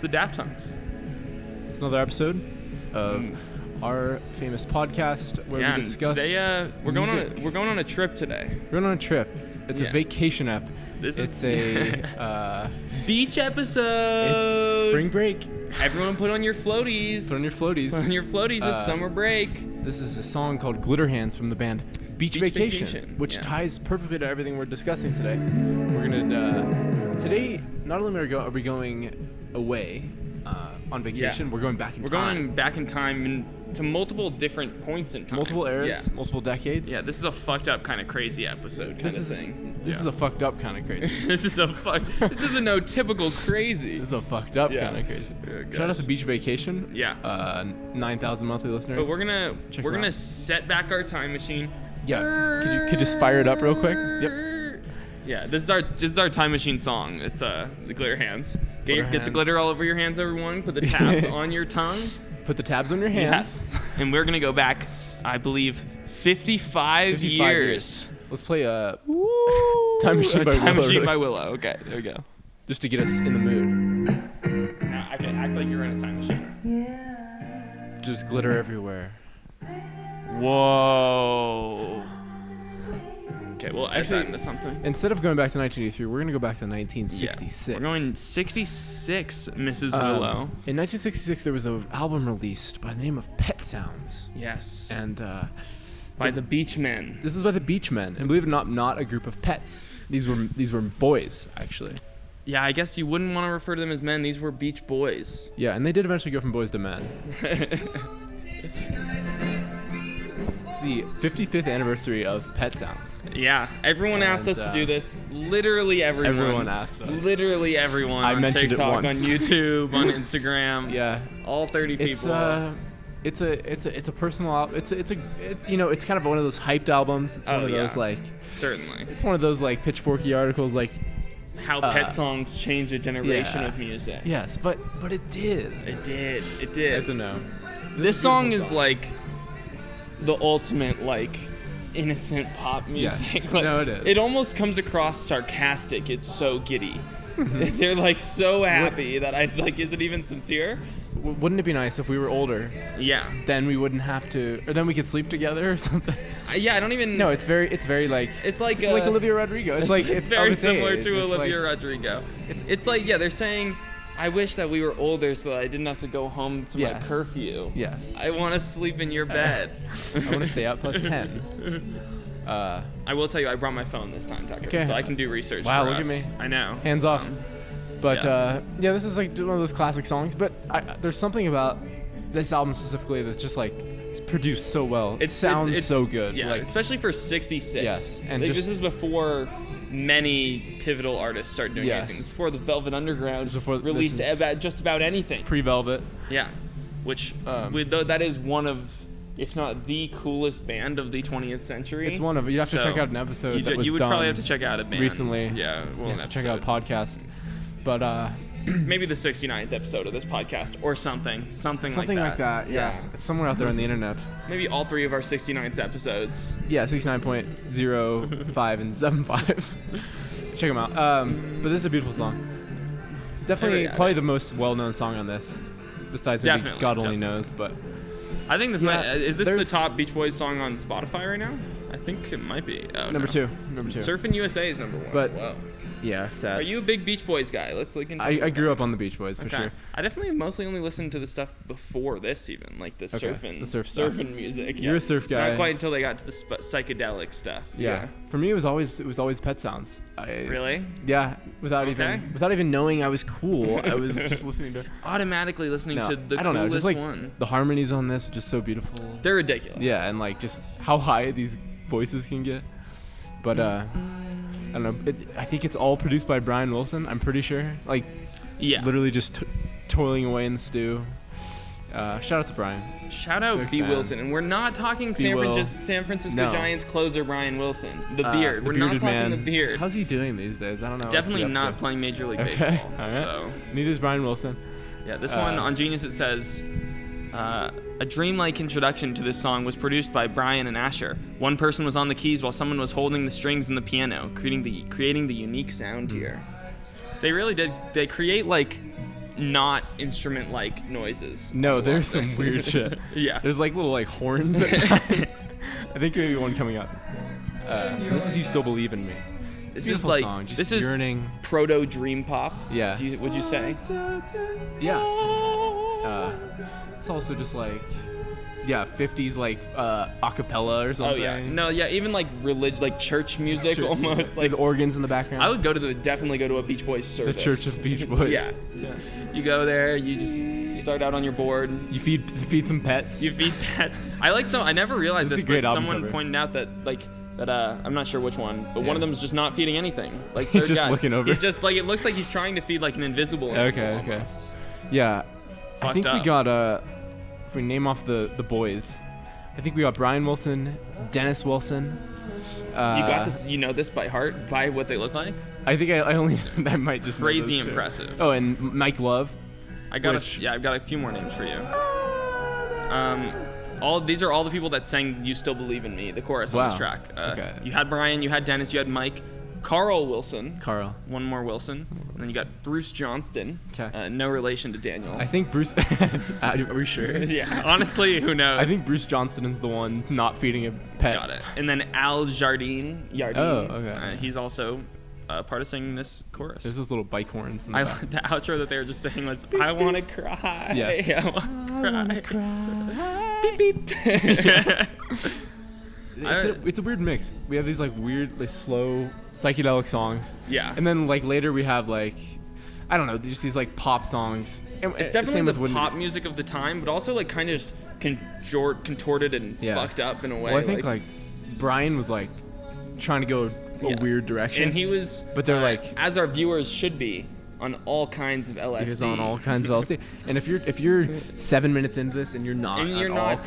the Daft Hunks. It's another episode of our famous podcast where we discuss today, we're music. going on a trip today. We're going on a trip. It's a vacation app. It's a beach episode. It's spring break. Everyone put on your floaties. Put on your floaties. It's summer break. This is a song called Glitter Hands from the band Beach Vacation, which ties perfectly to everything we're discussing today. We're gonna today. Not only are we going away on vacation, we're going back in time. We're going back in time to multiple different points in time. Multiple eras, multiple decades. Yeah, this is a fucked up kind of crazy episode kind of thing. This is a fucked up kind of crazy. This is a no typical crazy. This is a fucked up kind of crazy. Shout out to Beach Vacation. Yeah. 9,000 monthly listeners. But we're gonna set back our time machine. Yeah. Could you just fire it up real quick? Yep. Yeah. This is our time machine song. It's the Glitter Hands. Get the glitter all over your hands, everyone. Put the tabs on your tongue. Put the tabs on your hands. Yes. And we're gonna go back, I believe, 55 years. Let's play a Time Machine by Willow. Okay, there we go. Just to get us in the mood. Now I can act like you're in a time machine. Yeah. Just glitter everywhere. Whoa. Okay, well, actually, into something. Instead of going back to 1983, we're going to go back to 1966. Yeah, we're going 66, Mrs. Willow. In 1966, there was an album released by the name of Pet Sounds. Yes. And by the Beachmen. This is by the Beachmen, and believe it or not a group of pets. These were boys, actually. Yeah, I guess you wouldn't want to refer to them as men. These were beach boys. Yeah, and they did eventually go from boys to men. It's the 55th anniversary of Pet Sounds. Yeah, everyone asked us to do this. Literally everyone. Everyone asked us. Literally everyone. I mentioned TikTok, it once. on YouTube, on Instagram. Yeah, all 30 people. It's a personal. It's kind of one of those hyped albums. It's one of those certainly. It's one of those like pitchforky articles like how pet songs changed a generation of music. Yes, but it did. It did. I don't know. This song is like the ultimate innocent pop music. Yeah. No, it is. It almost comes across sarcastic. It's so giddy. They're so happy that is it even sincere? Wouldn't it be nice if we were older? Yeah. Then we wouldn't have to, or then we could sleep together or something. I don't even. No, it's very like. It's like Olivia Rodrigo. It's very similar to Olivia Rodrigo. It's like they're saying, I wish that we were older so that I didn't have to go home to my curfew. Yes. I want to sleep in your bed. I want to stay out plus 10. I will tell you, I brought my phone this time, Tucker, so I can do research. Wow, for look us. at me. I know. Hands off. But this is like one of those classic songs. But there's something about this album specifically that's just like it's produced so well. It sounds so good. Yeah, especially for 66. Yes, and this is before many pivotal artists started doing anything. It's before the Velvet Underground released just about anything. Pre-Velvet. Yeah, which that is one of, if not the coolest band of the 20th century. It's one of. You'd have to check out an episode that was done. You would probably have to check out a band recently. Yeah, well, you have to check out a podcast. But maybe the 69th episode of this podcast or something like that. Something like that. Yes, it's somewhere out there on the internet. Maybe all three of our 69th episodes. Yeah, 69.05 and 75. Check them out. But this is a beautiful song. Definitely, probably the most well-known song on this. Besides maybe God Only Knows, but I think this is this the top Beach Boys song on Spotify right now? I think it might be. Number two. Surfin' USA is number one. But whoa. Yeah, sad. Are you a big Beach Boys guy? Let's look into it. I grew up on the Beach Boys for sure. I definitely mostly only listened to the stuff before this, even like the surfing music. You're a surf guy. Not quite until they got to the psychedelic stuff. Yeah. For me, it was always Pet Sounds. Really? Yeah. Without even knowing I was cool, I was just listening to. Automatically listening to the coolest one. The harmonies on this are just so beautiful. They're ridiculous. Yeah, and like just how high these voices can get. But I don't know. I think it's all produced by Brian Wilson. I'm pretty sure. Literally just toiling away in the stew. Shout out to Brian. Shout out B. Wilson. And we're not talking San Francisco Giants closer Brian Wilson. The beard. We're not talking the beard. How's he doing these days? I don't know. Definitely not playing Major League Baseball. All right. So. Neither is Brian Wilson. Yeah, this one on Genius it says, a dreamlike introduction to this song was produced by Brian and Asher. One person was on the keys while someone was holding the strings and the piano, creating the unique sound here. They really did. They create not instrument-like noises. No, there's some weird shit. Yeah. There's like little like horns. I think maybe one coming up. This is "You Still Believe in Me." This Beautiful is like song. Just this is yearning. proto dream pop. Yeah. Would you say? Yeah. It's also just like, 50s like acapella or something. Oh yeah. No, yeah. Even like like church music almost. Like there's organs in the background. I would definitely go to a Beach Boys service. The Church of Beach Boys. Yeah. You go there. You start out on your board. You feed some pets. You feed pets. I never realized That's this, a great but album someone cover. pointed out that I'm not sure which one, but one of them is just not feeding anything. Like He's third just guy. looking over. He's just like, it looks like he's trying to feed like an invisible animal. Okay. Almost. Yeah. I think Fucked we up. got if we name off the boys, I think we got Brian Wilson, Dennis Wilson. You got this. You know this by heart, by what they look like. I think I only I might just know Crazy those two. impressive. Oh, and Mike Love. I've got a few more names for you. These are all the people that sang "You Still Believe in Me," the chorus on this track. Okay. You had Brian, you had Dennis, you had Mike, Carl Wilson. One more Wilson. And then you got Bruce Johnston. Okay. No relation to Daniel. I think Bruce. Are we sure? Yeah. Honestly, who knows? I think Bruce Johnston's the one not feeding a pet. Got it. And then Al Jardine. Oh, okay. He's also part of singing this chorus. There's those little bike horns. In the back. The outro that they were just saying was, "I want to cry." Yeah. I want to cry. Beep beep. It's a weird mix. We have these like weird, like slow psychedelic songs. Yeah. And then like later we have like, I don't know, just these like pop songs. And It's same definitely with the pop music of the time, but also like kind of just contorted and fucked up in a way. Well, I think like Brian was like trying to go a weird direction. And he was, but they're like, as our viewers should be, on all kinds of LSD. He was on all kinds of LSD. And if you're 7 minutes into this and you're not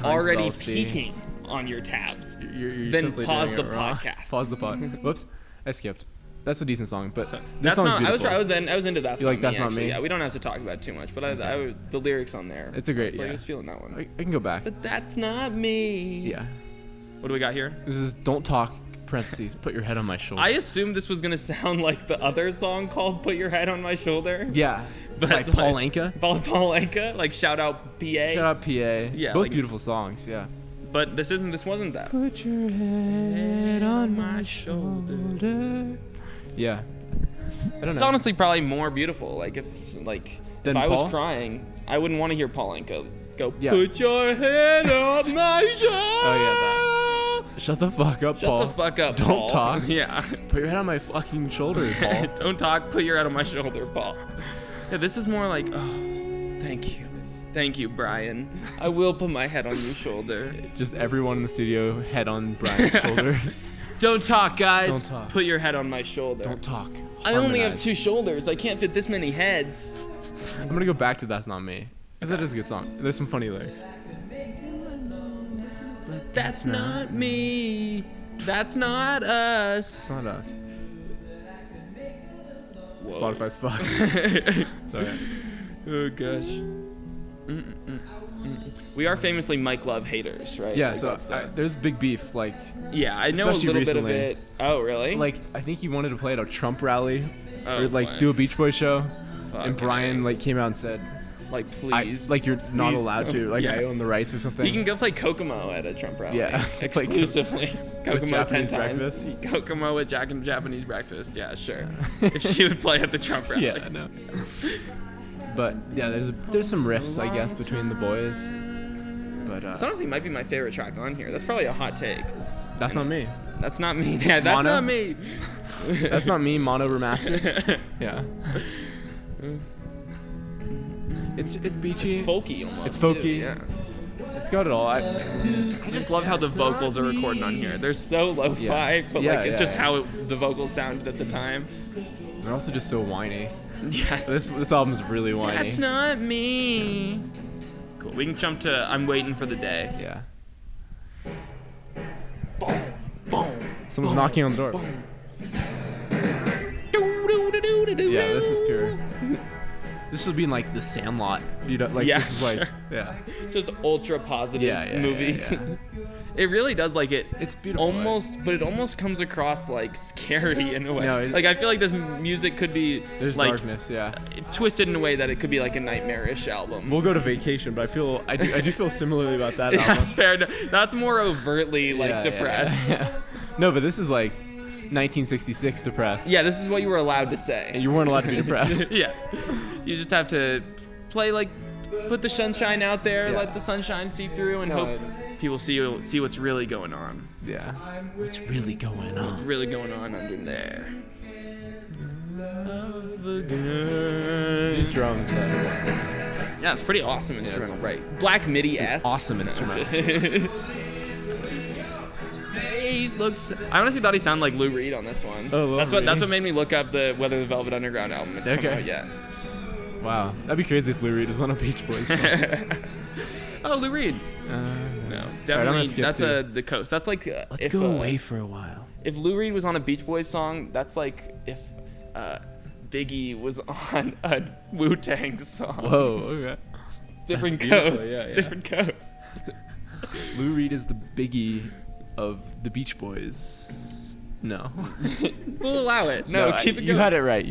already LSD, peeking on your tabs, you're then simply pause doing the it wrong. podcast. Pause the pod. Whoops, I skipped. That's a decent song, but this that's song's not. beautiful. I was into that. You like That's Not actually. Me? Yeah, we don't have to talk about it too much, but the lyrics on there. It's a great. I was feeling that one. I can go back. But that's not me. Yeah. What do we got here? This is "Don't Talk." Parentheses. Put your head on my shoulder. I assumed this was gonna sound like the other song called "Put Your Head on My Shoulder." Yeah. But by Paul Anka. Paul Anka. Like shout out PA. Shout out PA. Yeah. Both beautiful songs. Yeah. But this wasn't that. Put your head on my shoulder. Yeah. I don't know. It's honestly probably more beautiful. Like if I was Paul? crying, I wouldn't want to hear Paul Anka go. Yeah. Put your head on my shoulder. Oh yeah, that. Shut the fuck up, Paul. Shut the fuck up, Don't Paul. talk. Yeah. Put your head on my fucking shoulder, Paul. Don't talk. Put your head on my shoulder, Paul. Yeah, this is more like, thank you. Thank you, Brian. I will put my head on your shoulder. Just everyone in the studio, head on Brian's shoulder. Don't talk, guys. Don't talk. Put your head on my shoulder. Don't talk. I only have Harmonize. 2 shoulders. I can't fit this many heads. I'm gonna go back to "That's Not Me" because that is a good song. There's some funny lyrics. But that's not me. That's not us. It's not us. Whoa. Spotify's fucked. It's alright. Oh gosh. We are famously Mike Love haters, right? Yeah, Like, so that's there's big beef. Like, yeah, I know a especially little recently. bit of it. Oh, really? like I think he wanted to play at a Trump rally Oh, or like boy. do a Beach Boy show, Fuck, and Brian like came out and said, like, please. like you're not Please allowed to. don't. Like Yeah. I own the rights or something. He can go play Kokomo at a Trump rally. Yeah. Exclusively. Kokomo 10 Japanese times. breakfast? Kokomo with Japanese breakfast. Yeah, sure. If she would play at the Trump rally. Yeah, I know. But yeah, there's some riffs I guess between the boys. But This honestly might be my favorite track on here. That's probably a hot take. That's not me. That's not me. Yeah, that's Mono? not me. That's not me. Mono remastered. Yeah. It's beachy. It's folky almost. It's folky. Too, yeah. It's got it all. I just love how the vocals are recorded on here. They're so lo-fi, Yeah. but Yeah, like it's yeah, just yeah. how the vocals sounded at the time. They're also just so whiny. Yes. This album's really whiny. That's not me. Cool. We can jump to "I'm Waiting for the Day." Yeah. Boom, boom. Someone's knocking on the door. Yeah, this is pure. This should be in like The Sandlot. You know, like Yeah, this is like sure. yeah. Just ultra positive movies. Yeah. It really does, like it. It's beautiful. But it almost comes across like scary in a way. No, like I feel like this music could be There's like darkness, yeah. twisted in a way that it could be like a nightmarish album. We'll go to Vacation, but I do feel similarly about that Yeah, album. that's fair. That's more overtly like Yeah, depressed. Yeah. No, but this is like 1966 depressed. Yeah, this is what you were allowed to say. And you weren't allowed to be depressed. Yeah. You just have to play like, put the sunshine out there, let the sunshine see through, and hope people see what's really going on. Yeah. What's really going on? What's really going on under there? These drums, though. Yeah, it's pretty awesome instrumental, right? Black MIDI-esque. Awesome instrumental. I honestly thought he sounded like Lou Reed on this one. Oh, that's what made me look up the Whether the Velvet Underground album had come out yet. Wow, that'd be crazy if Lou Reed was on a Beach Boys song. Oh, Lou Reed. No, definitely. That's the Coast. That's like Let's go away for a while. If Lou Reed was on a Beach Boys song, that's like if Biggie was on a Wu-Tang song. Whoa, okay. Different coasts. Yeah. Different coasts. Lou Reed is the Biggie of the Beach Boys. No. We'll allow it. No, keep it going. You had it right.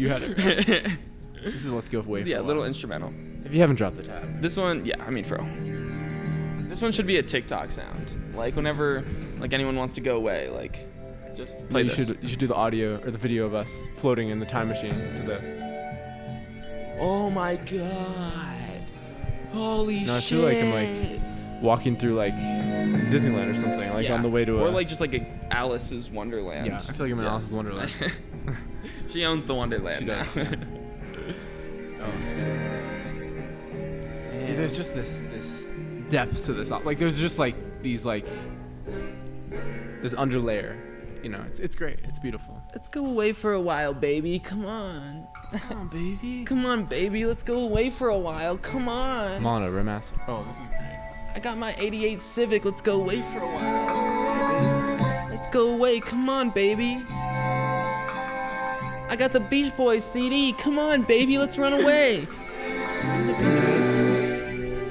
This is Let's Go Away for a Yeah, while. little instrumental. If you haven't dropped the tab. This one, this one should be a TikTok sound. Like whenever like anyone wants to go away, like just play this. You should do the audio or the video of us floating in the time machine to the. Oh my god! Holy shit! No, I feel like I'm like walking through like Disneyland or something, like on the way to or like just like a Alice's Wonderland. Yeah, I feel like I'm in Alice's Wonderland. She owns the Wonderland now. Oh, it's beautiful. See, there's just this depth to this. Like, there's just like these like this underlayer. You know, it's great. It's beautiful. Let's go away for a while, baby. Come on. Come on, baby. Come on, baby. Let's go away for a while. Come on. Mono remaster. Oh, this is great. I got my '88 Civic. Let's go away for a while. Let's go away. Come on, baby. I got the Beach Boys CD. Come on, baby. Let's run away.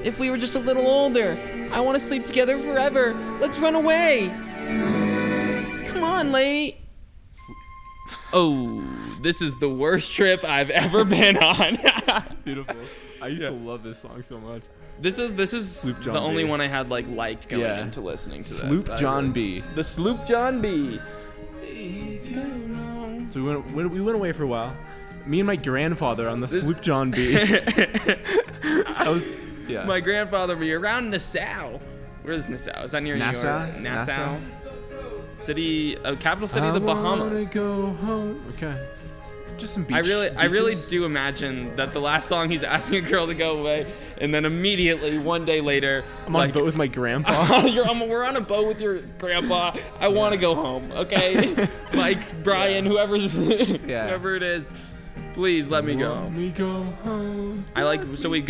If we were just a little older, I want to sleep together forever. Let's run away. Come on, lady. Oh, this is the worst trip I've ever been on. Beautiful. I used to love this song so much. This is the only one I had liked going into listening to Sloop this. John B. The Sloop John B. So we went away for a while. Me and my grandfather on the Sloop John B. My grandfather would be around Nassau. Where is Nassau? Is that near Nassau? New York? Nassau. City, capital city of the Bahamas. I wanna go home. Okay. Just some beach. I really do imagine that the last song he's asking a girl to go away, and then immediately one day later, I'm on a boat with my grandpa. We're on a boat with your grandpa. I want to go home. Okay, Mike, Brian, whoever it is, please let me go. Let me go home. So we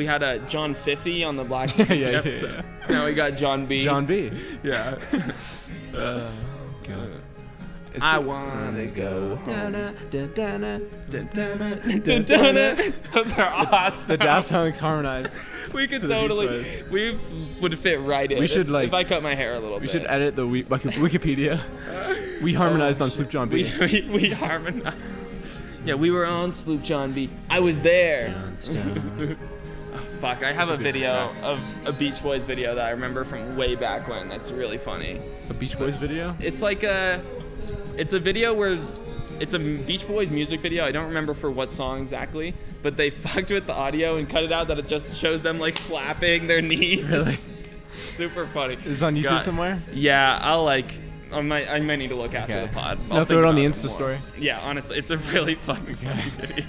had a John 50 on the Black. Yeah. Now we got John B. John B. Yeah. God. I wanna go home. Those are awesome. The Daft Hunks harmonize. We could totally. We would fit right in. We should if I cut my hair a little bit. We should edit the Wikipedia. We harmonized on Sloop John B. We harmonized. Yeah, we were on Sloop John B. I was there. Fuck, I have a video of a Beach Boys video that I remember from way back when. That's really funny. A Beach Boys video? It's like it's a video where it's a Beach Boys music video. I don't remember for what song exactly, but they fucked with the audio and cut it out that it just shows them slapping their knees. Really? Super funny. Is it on YouTube somewhere? Yeah, I might need to look after the pod. I'll throw it on the Insta story. Yeah, honestly, it's a really fucking funny video.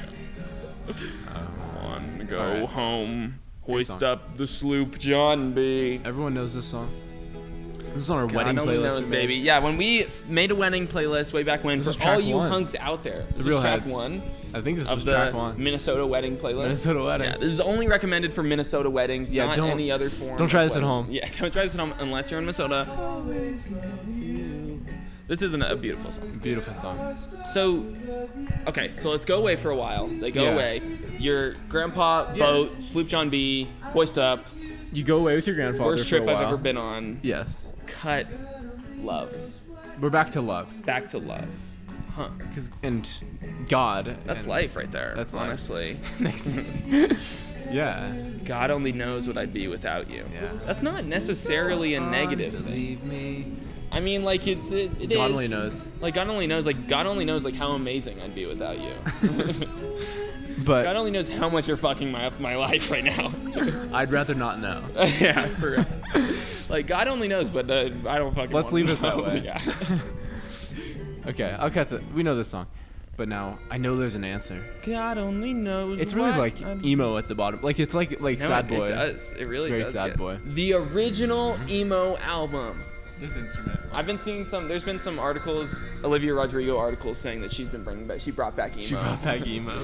I want to go home. Hoist up the Sloop John B. Everyone knows this song. This is on our wedding playlist. Baby. Yeah, when we made a wedding playlist way back when, for all you hunks out there, this is track 1. I think this is track track 1. Minnesota wedding playlist. Minnesota wedding. Yeah, this is only recommended for Minnesota weddings, not any other form. Don't try this at home. Yeah, don't try this at home unless you're in Minnesota. This isn't a beautiful song. Beautiful song. So let's go away for a while. They go away. Your grandpa, boat, Sloop John B, hoist up. You go away with your grandfather. Worst trip for a while. I've ever been on. Yes. cut love. We're back to love. Back to love. Huh. And God. That's and life right there. That's life. honestly. Yeah. God only knows what I'd be without you. Yeah. That's not necessarily a negative thing. Believe me. I mean, like, it God is. only knows. Like, God only knows, like, how amazing I'd be without you. But God only knows how much you're fucking my life right now. I'd rather not know. Yeah, for like, God only knows, but I don't fucking Let's leave it that know. way. Yeah. Okay, I'll cut it. We know this song. But now, I know there's an answer. God only knows. It's really like emo at the bottom. Like, it's like no, Sad Boy. It does. It really very does. Sad Boy. The original emo album. This instrument. I've been seeing there's been some articles, Olivia Rodrigo articles saying that she brought back emo. She brought back emo.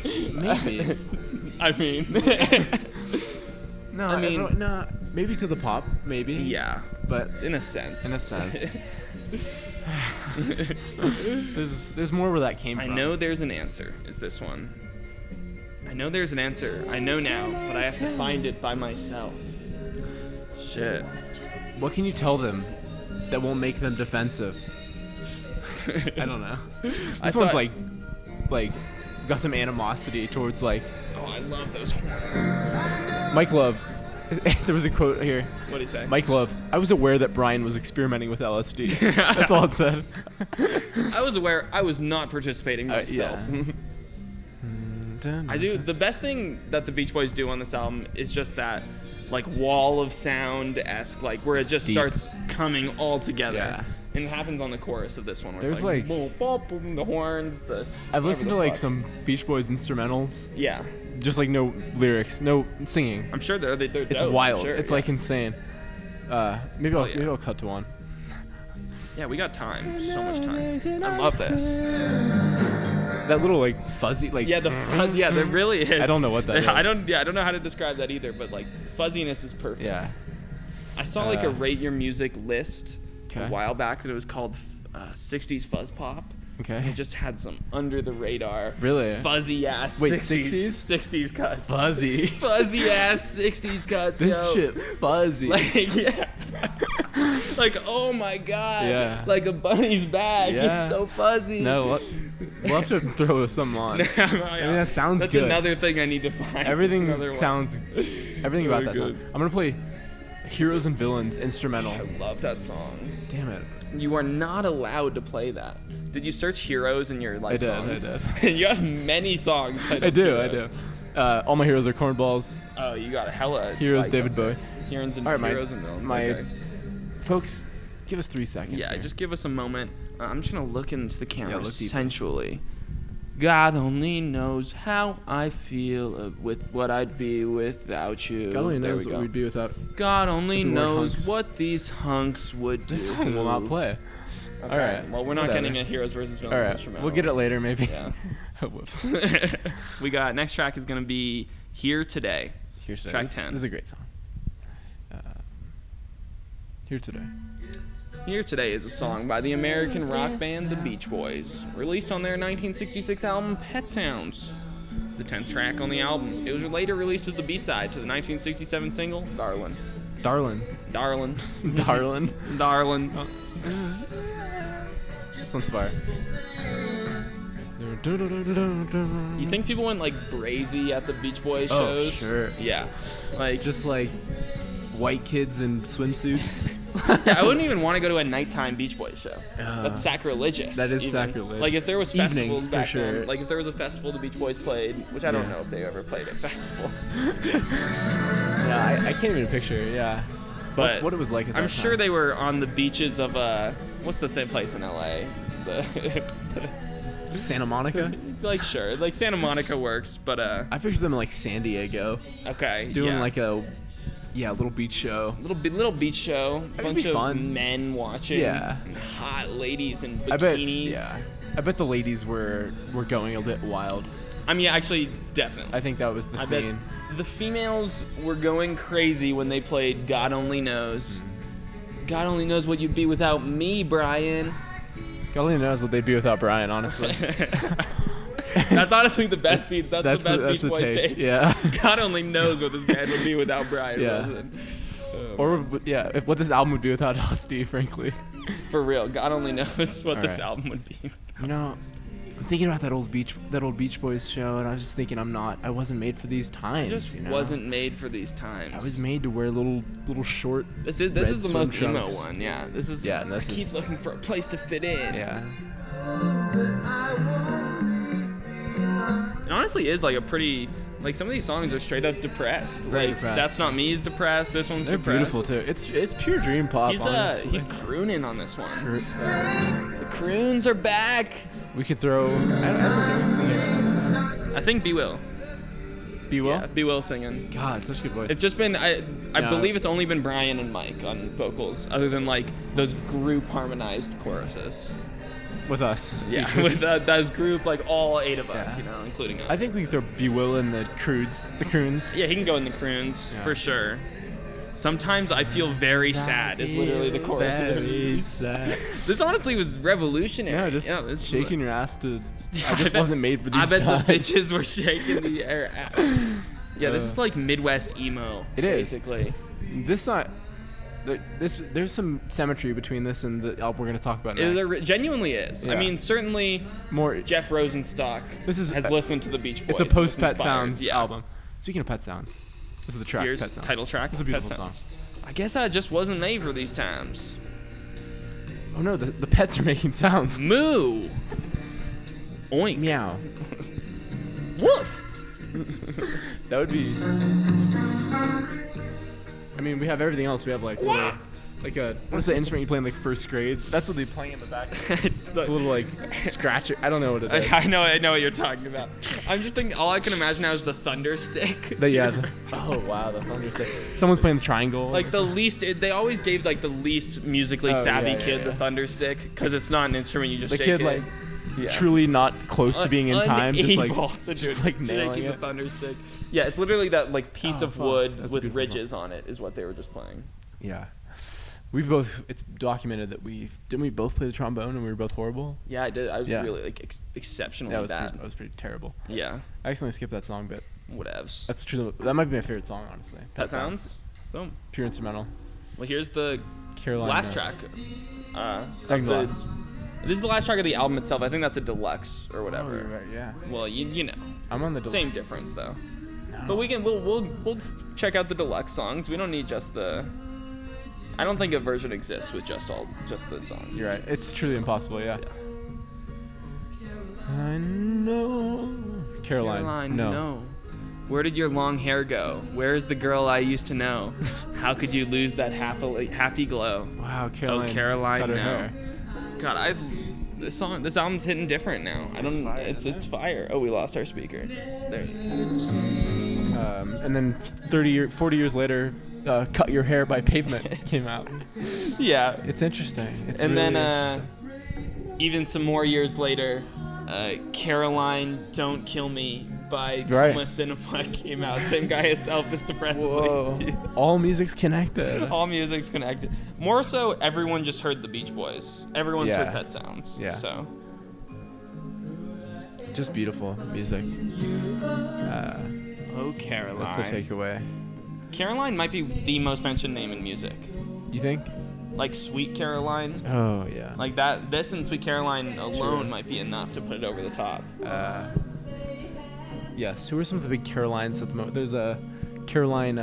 Maybe. I mean. No, no. Maybe to the pop, maybe. Yeah. But in a sense. There's more where that came from. I know there's an answer, is this one. I know there's an answer. I know now, but I have to find it by myself. Shit. What can you tell them that won't make them defensive? I don't know. This one's like got some animosity towards like. Oh, I love those horns. Mike Love. There was a quote here. What'd he say? Mike Love. I was aware that Brian was experimenting with LSD. That's all it said. I was aware. I was not participating myself. I do. The best thing that the Beach Boys do on this album is just that, like, wall of sound-esque, like, where it just deep. starts coming all together. Yeah. And it happens on the chorus of this one. Where There's it's like, like- boom, boom, boom, the horns, I've listened to like fuck. some Beach Boys instrumentals. Yeah. Just like no lyrics, no singing. I'm sure they're It's dope, wild. I'm sure, It's yeah. like insane. Maybe I'll cut to one. Yeah, we got time. So much time. I love this. That little like fuzzy like. Yeah, there really is. I don't know what that is. I don't know how to describe that either, but like fuzziness is perfect. Yeah. I saw like a rate your music list a Okay. while back that it was called 60s Fuzz Pop. Okay. And it just had some under the radar, Really? fuzzy ass Wait, 60s cuts. Fuzzy. Fuzzy ass 60s cuts. This yo. shit fuzzy. Like, yeah. Like, oh my god. Yeah. Like a bunny's bag. Yeah. It's so fuzzy. No, we'll have to throw some on. I mean, that sounds That's good. another thing I need to find. Everything Another one. sounds. Everything about Really that good. song. I'm gonna play Heroes and Villains instrumental. I love that song. Damn it. You are not allowed to play that. Did you search heroes in your like songs? I did. You have many songs. I do. All my heroes are cornballs. Oh, you got a hella. Heroes, like, David something. Bowie. Heroes and All right, heroes and villains. my Okay. folks, give us 3 seconds. Yeah, here. just give us a moment. I'm just gonna look into the camera look deeper. sensually. God only knows how I feel with what I'd be without you. God only There knows we what go. we'd be without. God only if we weren't knows hunks. what these hunks would do. This song will not play. Okay. All right. Well, we're not whatever. getting a heroes versus villains All right. instrumental. We'll get it later, maybe. Yeah. Whoops. We got next track is gonna be Here Today. Here's today. Track This 10. is a great song. Here today. Here Today is a song by the American rock band The Beach Boys, released on their 1966 album Pet Sounds. It's the 10th track on the album. It was later released as the B-side to the 1967 single Darlin'. Darlin. Darlin'. Darlin. Darlin'. This one's fire. You think people went like brazy at the Beach Boys Oh, shows? sure. Yeah. Like, Just like white kids in swimsuits. yeah, I wouldn't even want to go to a nighttime Beach Boys show. Uh, That's sacrilegious. that is even. sacrilege. Like if there was Evening, festivals for back sure. then, like if there was a festival the Beach Boys played, which I don't Yeah. know if they ever played at a festival. Yeah, I can't even picture. Yeah. But what it was like at that I'm sure time. they were on the beaches of what's the place in LA? Santa Monica. Like sure, like Santa Monica works, but I picture them in like San Diego okay, doing yeah. like a little beach show. little beach show, That'd bunch be of fun. men watching, Yeah. and hot ladies in I bet. bikinis. Yeah. I bet the ladies were going a bit wild. I mean, actually, definitely. I think that was the I bet scene. the females were going crazy when they played God Only Knows. God only knows what you'd be without me, Brian. God only knows what they'd be without Brian, honestly. That's honestly the best beat. That's the best Beach the Boys take. Yeah. God only knows what this band would be without Brian Yeah. Wilson. Oh Or what this album would be without LSD, frankly. For real, God only knows what this Alright. album would be. You know, I'm thinking about that old Beach Boys show, and I was just thinking, I wasn't made for these times. It just you know? wasn't made for these times. I was made to wear little short. This is the most emo one. Yeah, this is. Yeah, and I keep looking for a place to fit in. Yeah. It honestly is like a pretty. Like some of these songs are straight up depressed. Very like depressed. That's Not Me is depressed. This one's They're depressed. beautiful too. It's pure dream pop. He's crooning on this one. The croons are back. We could throw. I don't know who's singing. I think B Will. B Will. Yeah, B Will singing. God, such a good voice. It's just been I No. believe it's only been Brian and Mike on vocals, other than like those group harmonized choruses. With us. Yeah, with those group like all 8 of us, Yeah. you know, including us. I think we could throw B Will in the croons. Yeah, he can go in the croons Yeah. for sure. Sometimes I feel very sad is literally the chorus. Very sad. This honestly was revolutionary. Yeah, just this was shaking your ass to. Yeah, I just wasn't made for these I bet times. the bitches were shaking the air out. Yeah, this is like Midwest emo. It is. basically. This song. There's some symmetry between this and the album we're gonna talk about next. There genuinely is. I Yeah. mean, certainly More. Jeff Rosenstock Has listened to the Beach Boys. It's a and was post Pet inspired. Sounds Yeah. album. Speaking of Pet Sounds, this is the track. Here's Pet Sounds. title track. It's a beautiful Pet song. Sounds. I guess I just wasn't made for these times. Oh no, the pets are making sounds. Moo. Oink. Meow. Woof. That would be. I mean, we have everything else. We have like what's the instrument you play in like first grade? That's what they play in the back. A little like scratch. I don't know what it is. I know what you're talking about. I'm just thinking. All I can imagine now is the thunder stick. Oh wow, the thunder stick. Someone's playing the triangle. Like the least, they always gave like the least musically savvy kid the thunder stick because it's not an instrument you just the shake kid it. like truly not close to being in time, just Unable to do it. like nailing shaking it. the thunder stick. Yeah, it's literally that like piece of wood That's a with beautiful ridges on it is what they were just playing. Yeah. It's documented that we both play the trombone and we were both horrible. Yeah, I did. I was Yeah. really like exceptionally That bad. was pretty terrible. Yeah, I accidentally skipped that song, but whatevs. that's true. That might be my favorite song, honestly. Pet Sounds. Boom. Pure instrumental. Well, here's the Caroline. last track. Second to the- last. This is the last track of the album itself. I think that's a deluxe or Oh, whatever. you're right, yeah. Well, you know, I'm on the same difference though. No. But we'll check out the deluxe songs. We don't need just the. I don't think a version exists with just the songs. You're right. It's truly impossible, yeah. Yeah. I know. Caroline, no. Where did your long hair go? Where's the girl I used to know? How could you lose that happy glow? Wow, Caroline. Oh, Caroline, cut her no. hair. God, this album's hitting different now. It's fire. Oh, we lost our speaker. There. And then 40 years later, Cut Your Hair by Pavement came out. Yeah. It's interesting. It's And really then interesting. even some more years later, Caroline, Don't Kill Me by Right. Kuma Cinema came out. Same guy as Elvis Depressively. Whoa. All music's connected. All music's connected. More so, everyone just heard the Beach Boys. Everyone's Yeah. heard Pet Sounds. Yeah. So Just beautiful music. Oh, Caroline. That's the takeaway. Caroline might be the most mentioned name in music. You think? Like Sweet Caroline. Oh yeah. Like that. This and Sweet Caroline alone might be enough to put it over the top. Yes. Who are some of the big Carolines at the moment? There's a Caroline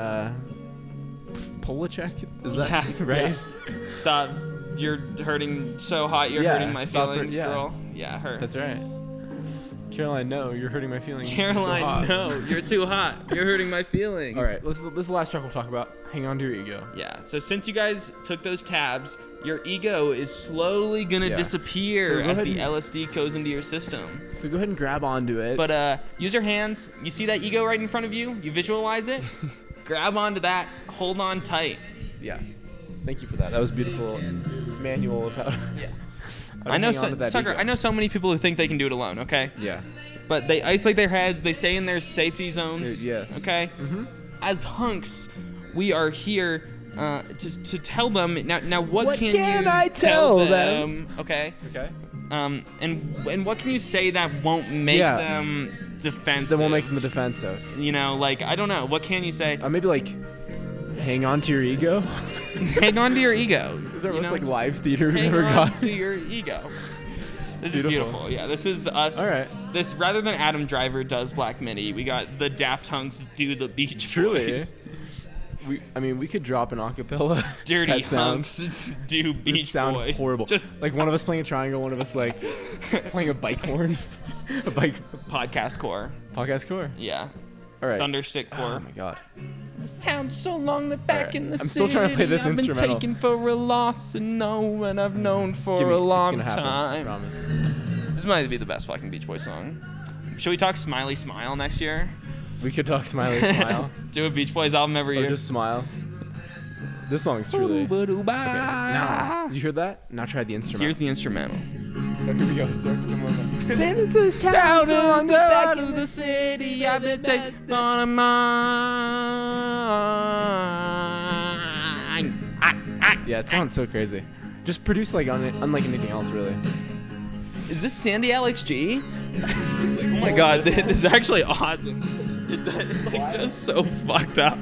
Polachek. Is that Yeah, right? yeah. Stop. You're hurting so hot. You're Yeah, hurting my stop her- feelings, yeah. girl. Yeah, her. That's right. Caroline, no, you're hurting my feelings. You're so Caroline, hot. no, you're too hot. You're hurting my feelings. All right, this is the last track we'll talk about. Hang on to your ego. Yeah. So since you guys took those tabs, your ego is slowly gonna Yeah. disappear So go as ahead the and- LSD goes into your system. So go ahead and grab onto it. But use your hands. You see that ego right in front of you? You visualize it. Grab onto that. Hold on tight. yeah. Thank you for that. That was a beautiful manual of how. Yeah. how to I know, hang on to that Tucker. ego. I know so many people who think they can do it alone. Okay. Yeah. But they isolate their heads. They stay in their safety zones. Yes. Okay. Mm-hmm. As hunks, we are here to tell them now. What can can you I tell them? Okay. Okay. And what can you say that won't make Yeah. them defensive? Then we'll make them defensive. You know, like I don't know. What can you say? Maybe like, Hang On to Your Ego. Hang on to your ego. This is our most like live theater we've ever Hang on got. to your ego. This is beautiful. Yeah, this is us. All right. This rather than Adam Driver does Black Midi, we got the Daft Hunks do the Beach Truly. Boys. We could drop an acapella. Dirty Pet sounds. Hunks do Beach It'd sound Boys. horrible. Just like one of us playing a triangle, one of us like playing a bike horn. A bike podcast core. podcast core. Yeah. All right. Thunderstick core. Oh my god. This town's so long that back Alright, in the I'm city still trying to play this I've been instrumental. taken for a loss and no one I've known for Give me, a it's long gonna happen, I time. promise. This might be the best fucking Beach Boy song. Should we talk Smiley Smile next year? We could talk Smiley Smile. Do a Beach Boys album every Or year. just smile. This song is truly. Okay, now, you heard that? Now try the instrument. Here's the instrumental. Oh, here we go. It's the moment. Down along the back of the city, I've been taking on a mine. Yeah, it sounds so crazy. Just produce like unlike anything else, really. Is this Sandy Alex G? Oh my god, this is actually awesome. It's like just so fucked up.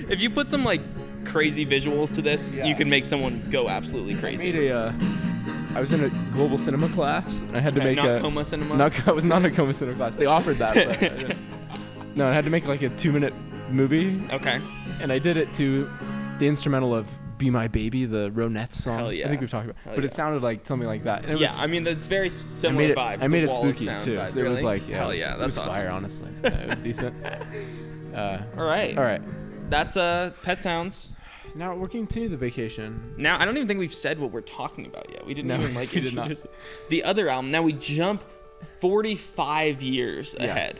If you put some like crazy visuals to this, Yeah. you can make someone go absolutely crazy. I was in a global cinema class, and I had to make not a Coma Cinema. I was not in a coma cinema class. They offered that, but I didn't. No, I had to make like a 2-minute movie, Okay. and I did it to the instrumental of "Be My Baby," the Ronettes song. Hell yeah. I think we've talked about, Hell but yeah. it sounded like something like that. And it Yeah, was, I mean it's very I similar made it, vibes. I made the it wall of spooky sound too. vibe. So it was Really? like, yeah, Hell it was, yeah, it was that's awesome. fire, honestly. Yeah, it was decent. All right. All right. That's Pet Sounds. Now we're continuing the vacation. Now I don't even think we've said what we're talking about yet. We didn't No, even like we did not. introduce the other album. Now we jump 45 years ahead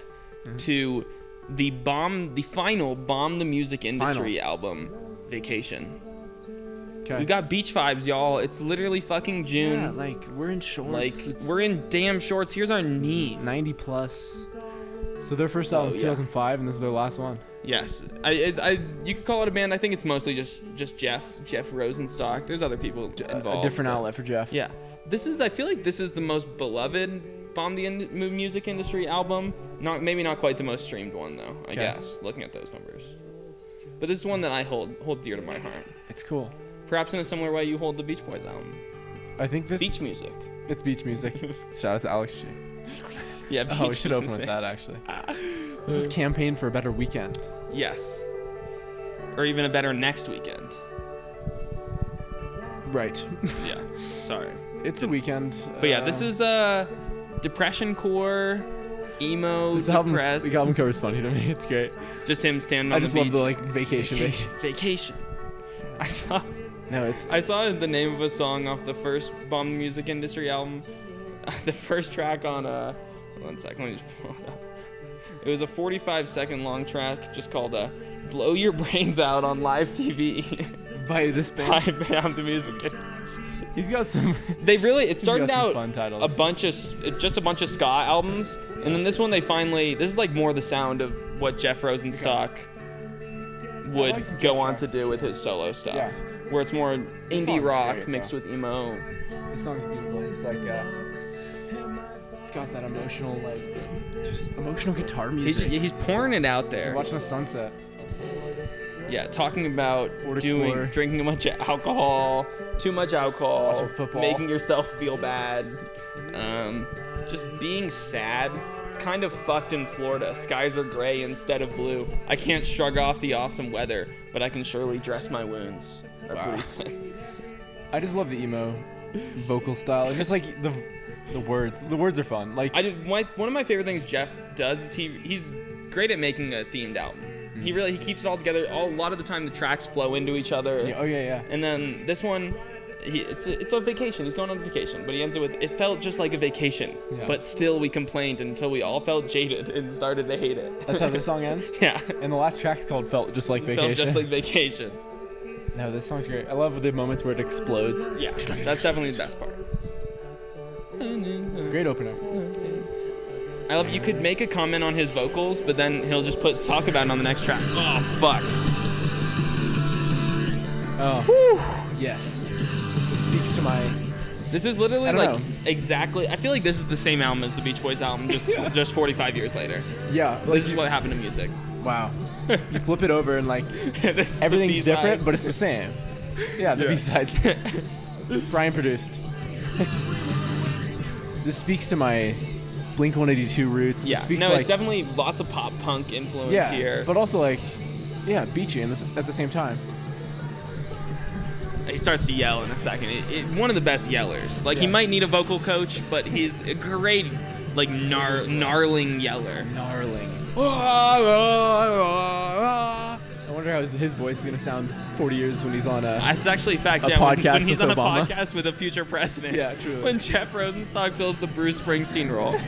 to the final Bomb the Music Industry album, Vacation. Okay. We got beach vibes, y'all. It's literally fucking June. Yeah, like we're in shorts. Like It's we're in damn shorts. Here's our knees. 90 plus. So their first album was yeah. 2005, and this is their last one. Yes, you could call it a band. I think it's mostly just Jeff Rosenstock. There's other people involved. A different but- outlet for Jeff. Yeah, I feel like this is the most beloved Bomb the Music Industry album. Maybe not quite the most streamed one though. I guess looking at those numbers. But this is one that I hold dear to my heart. It's cool. Perhaps in a similar way you hold the Beach Boys album. I think this. Beach music. It's beach music. Shout out to Alex G. Yeah. Beach Oh, we should open music. with that actually. This is Campaign for a Better Weekend. Yes. Or even a better next weekend. Right. Yeah. Sorry. It's the weekend. But yeah, this is depression core, emo, This depressed. the album cover is funny to me. It's great. Just him standing I on the just beach. love the like vacation. Vacation. I saw the name of a song off the first Bomb the Music Industry album. The first track on 1 second, let me just pull it up. It was a 45-second long track just called "Blow Your Brains Out on Live TV" by this by band. Bomb the Music. He's got some. It started got some out fun titles. a bunch of ska albums, and then this one this is like more the sound of what Jeff Rosenstock would like some go Jeff on tracks. to do with his solo stuff, Yeah. where it's more This indie song's rock great, mixed though. with emo. This song's beautiful. It's like it's got that emotional just emotional guitar music. He's pouring it out there. Watching a sunset. Yeah, talking about Ford Explorer. drinking too much alcohol, Watching football. making yourself feel bad, just being sad. It's kind of fucked in Florida. Skies are gray instead of blue. I can't shrug off the awesome weather, but I can surely dress my wounds. That's what he says. I just love the emo vocal style. And just like the words. The words are fun. Like One of my favorite things Jeff does is he's great at making a themed album. He keeps it all together. A lot of the time the tracks flow into each other. yeah. And then this one, it's a vacation. He's going on vacation, but he ends it with, it felt just like a vacation, Yeah. but still we complained until we all felt jaded and started to hate it. That's how this song ends. Yeah. And the last track's called "Felt Just Like It Vacation." felt just like vacation. No, this song's great. I love the moments where it explodes. Yeah, that's definitely the best part. Great opener. I love you could make a comment on his vocals, but then he'll just talk about it on the next track. Oh, fuck. Oh. Whew. Yes. This speaks to my. This is literally I don't know. exactly. I feel like this is the same album as the Beach Boys album, just 45 years later. Yeah. This is what happened to music. Wow. You flip it over and like This is everything's the different, B-sides. but it's the same. Yeah, the B-sides. Brian produced. This speaks to my Blink-182 roots. Yeah, This speaks no, to, it's definitely lots of pop punk influence yeah, here. but also like, yeah, beachy at the same time. He starts to yell in a second. One of the best yellers. Like, he might need a vocal coach, but he's a great, like, gnarling yeller. Gnarling. I wonder how his voice is gonna sound 40 years when he's on a. It's actually facts. A Yeah, podcast when he's with on Obama. a podcast with a future president. Yeah, truly. When Jeff Rosenstock fills the Bruce Springsteen role. He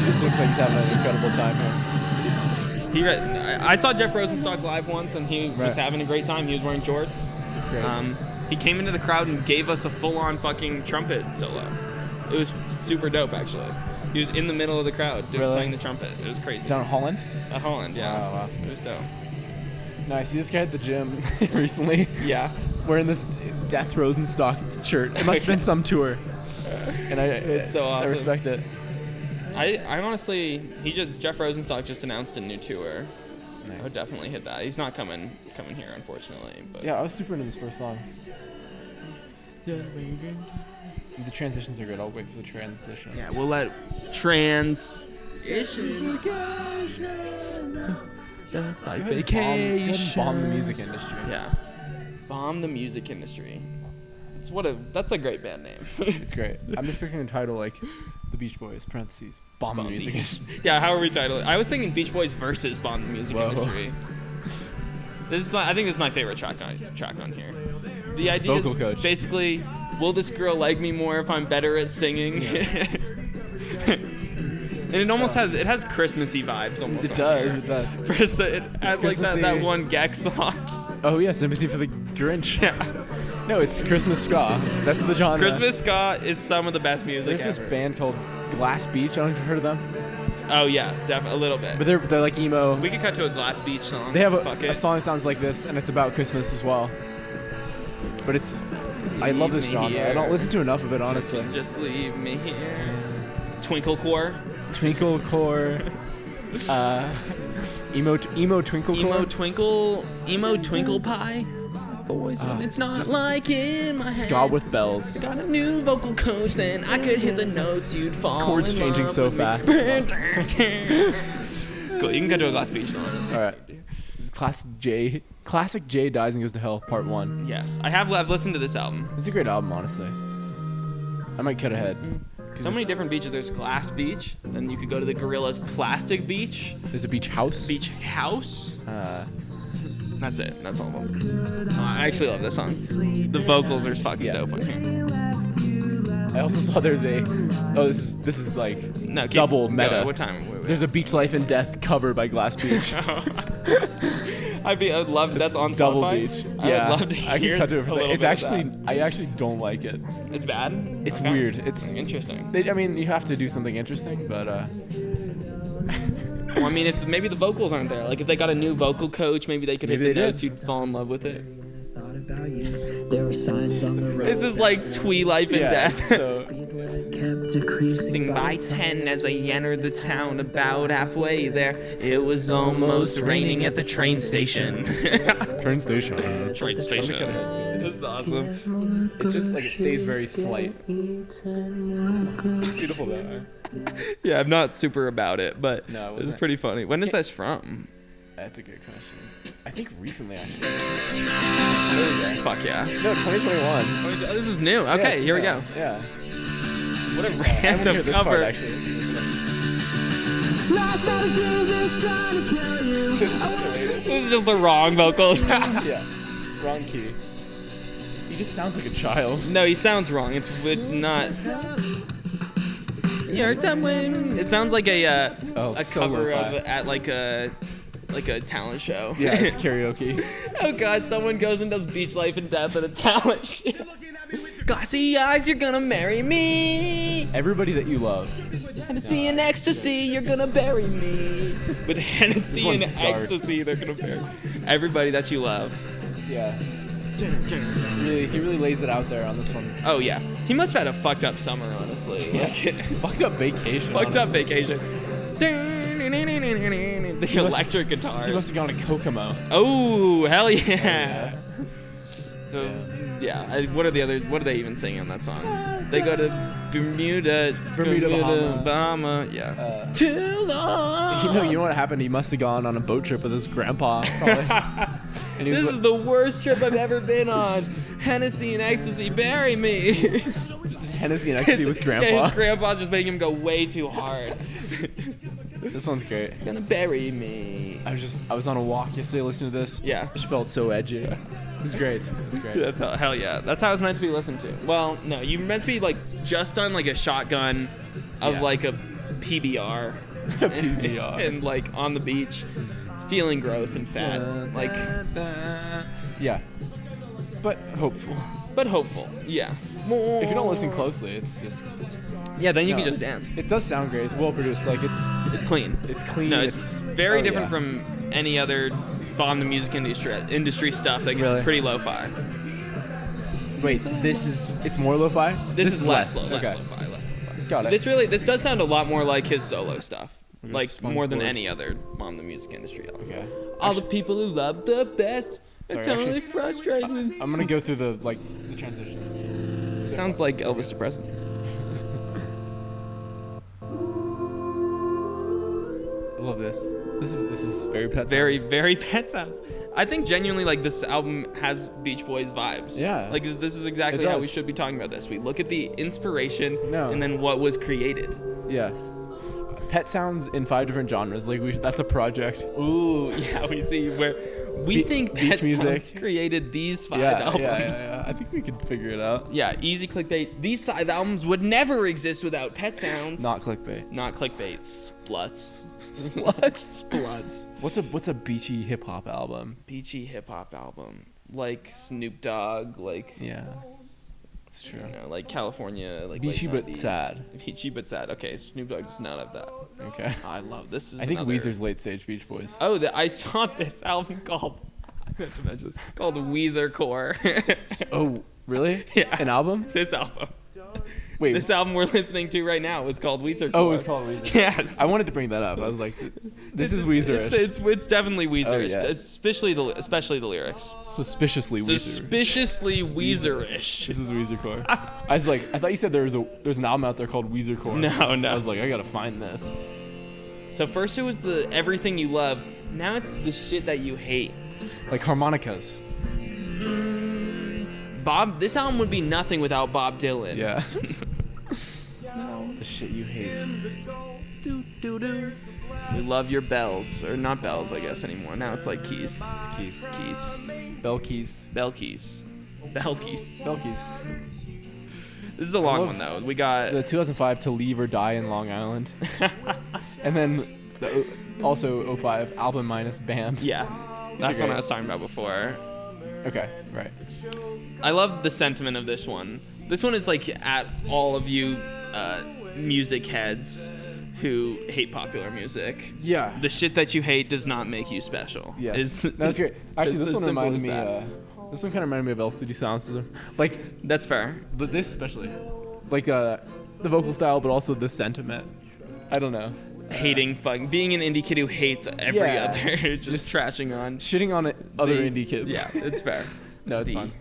just looks like he's having an incredible time here. I saw Jeff Rosenstock live once, and he was having a great time. He was wearing jorts. Crazy. He came into the crowd and gave us a full-on fucking trumpet solo. It was super dope, actually. He was in the middle of the crowd playing the trumpet. It was crazy. Down in Holland? At Holland, yeah. Wow. It was dope. No, I see this guy at the gym recently. Yeah. Wearing this Death Rosenstock shirt. It must have been some tour. And It's so awesome. I respect it. I honestly, Jeff Rosenstock just announced a new tour. Nice. I would definitely hit that. He's not coming here, unfortunately. But Yeah, I was super into this first song. The transitions are good. I'll wait for the transition. yeah, we'll let trans. Just like vacation. Bomb the music industry. Yeah, bomb the music industry. That's a great band name. It's great. I'm just picking a title like The Beach Boys, parentheses, Bomb the Music Industry. Yeah, how are we titling? I was thinking Beach Boys versus Bomb the Music Whoa. Industry. I think this is my favorite track on here. The idea vocal is coach. basically, will this girl like me more if I'm better at singing? And it almost has Christmassy vibes almost. It on does, here. it does. It has like that Christmassy. one Gex song. Oh yeah, Sympathy for the Grinch. Yeah. No, it's Christmas ska. That's the genre. Christmas ska is some of the best music There's ever. this band called Glass Beach. I don't know if you've heard of them. Oh yeah, a little bit. But they're like emo. We could cut to a Glass Beach song. They have Fuck a it. song that sounds like this, and it's about Christmas as well. But I love this Leave me genre. I here. don't listen to enough of it, honestly. Just leave me here. Twinklecore. Twinklecore. Emo Twinklecore. Emo Twinkle Pie. Voice when it's not like in my head. Ska with bells. Got a new vocal coach, then I could hit the notes, you'd fall. Chords in changing love so with me. fast. Cool, you can cut to a Glass Beach song. All right. Classic J Dies and Goes to Hell, Part 1. Yes, I've listened to this album. It's a great album, honestly. I might cut ahead. So many different beaches. There's Glass Beach, then you could go to the Gorillas Plastic Beach. There's a beach house. Beach House. That's it. That's all of them. Oh, I actually love this song. The vocals are fucking dope on here. I also saw there's a. Oh, this is like double meta. Go, what time? Wait. There's a Beach Life and Death cover by Glass Beach. I'd love that's on Double Spotify. Beach. I Yeah, would love to I hear can cut to it for a a second. little It's bit of actually, that. I actually don't like it. It's bad. It's Okay. weird. It's interesting. I mean, you have to do something interesting, but Well, I mean, if maybe the vocals aren't there. Like if they got a new vocal coach, maybe they could Maybe hit the they notes. did. You'd fall in love with it. There were signs on the road. This is like Twee Life and yeah. Death. So Kept decreasing Sing by 10 as I entered the town. About halfway there, it was almost raining at the train station. train station. Train station. This is awesome. It just like it stays very slight. It's beautiful though. Yeah, I'm not super about it, but No, it this is wasn't. pretty funny. When is that from? That's a good question. I think recently actually. There we go. Fuck yeah. No, 2021. Oh, this is new. Okay, Yeah, here we yeah, go. Yeah. What a I haven't random heard this cover. part actually. This is just the wrong vocals. Yeah. Wrong key. He just sounds like a child. No, he sounds wrong. It's not. You're done when it sounds like a so cover lo-fi. of at like a talent show. Yeah, it's karaoke. Oh god, someone goes and does Beach Life and Death at a talent show. Glassy eyes, you're gonna marry me. Everybody that you love. Hennessy and ecstasy, you're gonna bury me. With Hennessy one's and dark. ecstasy, they're gonna bury everybody that you love. Yeah. He really lays it out there on this one. Oh yeah, he must have had a fucked up summer, honestly. Yeah. Like, Fucked up vacation. fucked up honestly. vacation. The electric guitar. He must have gone to Kokomo. Oh, hell yeah. yeah. So, what are the others? What are they even singing on that song? They go to Bermuda, Bahama. Yeah. Too long. You know what happened? He must have gone on a boat trip with his grandpa. Probably. And he This is the worst trip I've ever been on. Hennessy and ecstasy, bury me. Hennessy and ecstasy with grandpa. Yeah, his grandpa's just making him go way too hard. This one's great. Gonna bury me. I was on a walk yesterday listening to this. Yeah. I just felt so edgy. It was great. That's hell yeah. That's how it's meant to be listened to. Well, no, you're meant to be like just on like a shotgun of like a PBR. PBR. And like on the beach, feeling gross and fat. Like, yeah. But hopeful. Yeah. If you don't listen closely, it's just. Yeah, then you can just dance. It does sound great. It's well produced. Like it's clean. It's clean. No, it's very different from any other bomb the music industry stuff. Like it's pretty lo-fi. Wait, it's more lo-fi? This is less lo-fi. Okay. Less lo-fi. Got it. This does sound a lot more like his solo stuff. Okay, Like more than any other bomb the music industry album. Okay. All the people who love the best are totally frustrated. I'm gonna go through the transition. Sounds like Elvis Presley. I love this. This is very Pet Sounds. Very Pet Sounds. I think genuinely like this album has Beach Boys vibes. Yeah. Like this is exactly how we should be talking about this. We look at the inspiration and then what was created. Yes. Pet Sounds in 5 different genres. That's a project. Ooh, yeah, we see where we think Pet Sounds created these 5 albums. Yeah. I think we could figure it out. Yeah, easy clickbait. These 5 albums would never exist without Pet Sounds. Not clickbait. Spluts. What's a beachy hip hop album? Beachy hip hop album, like Snoop Dogg, like it's true. You know, like California, like beachy but sad. Beachy but sad. Okay, Snoop Dogg does not have that. Okay. I love this. I think Weezer's late stage Beach Boys. Oh, I saw this album called. I have to mention this. Called Weezer Core. Oh, really? Yeah. An album? This album. Wait. This album we're listening to right now is called Weezer Core. Oh, it's called Weezer. Yes. I wanted to bring that up. I was like, this is Weezer. It's definitely Weezer. Oh, yes. Especially the lyrics. Suspiciously Weezer. Suspiciously Weezer-ish. This is Weezer Core. I thought you said there's an album out there called Weezer Core. No. I was like, I gotta find this. So first it was the everything you love. Now it's the shit that you hate. Like harmonicas. This album would be nothing without Bob Dylan. Yeah. The shit you hate. We love your bells, or not bells, I guess anymore. Now it's like keys. It's keys. Keys. Bell keys. Bell keys. Bell keys. Bell keys. This is a long one though. We got the 2005 To Leave or Die in Long Island, and then also 05 Album minus Band. Yeah, that's what I was talking about before. Okay, right. I love the sentiment of this one. This one is like at all of you music heads who hate popular music. Yeah. The shit that you hate does not make you special. Yes. That's great. Actually, this one reminded me. This one kind of reminded me of LCD Sound System. Like that's fair. But this especially, like the vocal style, but also the sentiment. I don't know. Hating being an indie kid who hates every other, just trashing on, shitting on other indie kids. Yeah, it's fair. No, it's fun.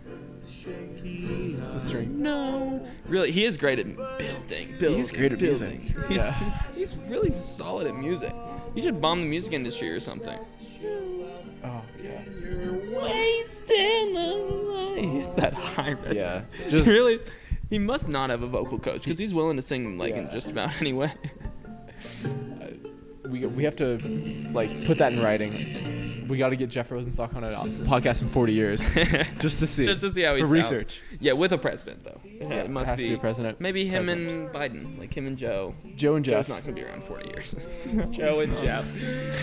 The string. No, really, he is great at building. He's great at music. He's really solid at music. He should bomb the music industry or something. Oh yeah. Wasting my life. It's that high register. Yeah. Just really, he must not have a vocal coach because he's willing to sing like in just about any way. We have to like put that in writing. We got to get Jeff Rosenstock on a podcast in 40 years just to see how he sounds. Research. Yeah, with a president though. Yeah, it must be a president. Maybe him and Biden, like him and Joe. Joe and Jeff. Joe's not gonna be around 40 years. Joe and Jeff,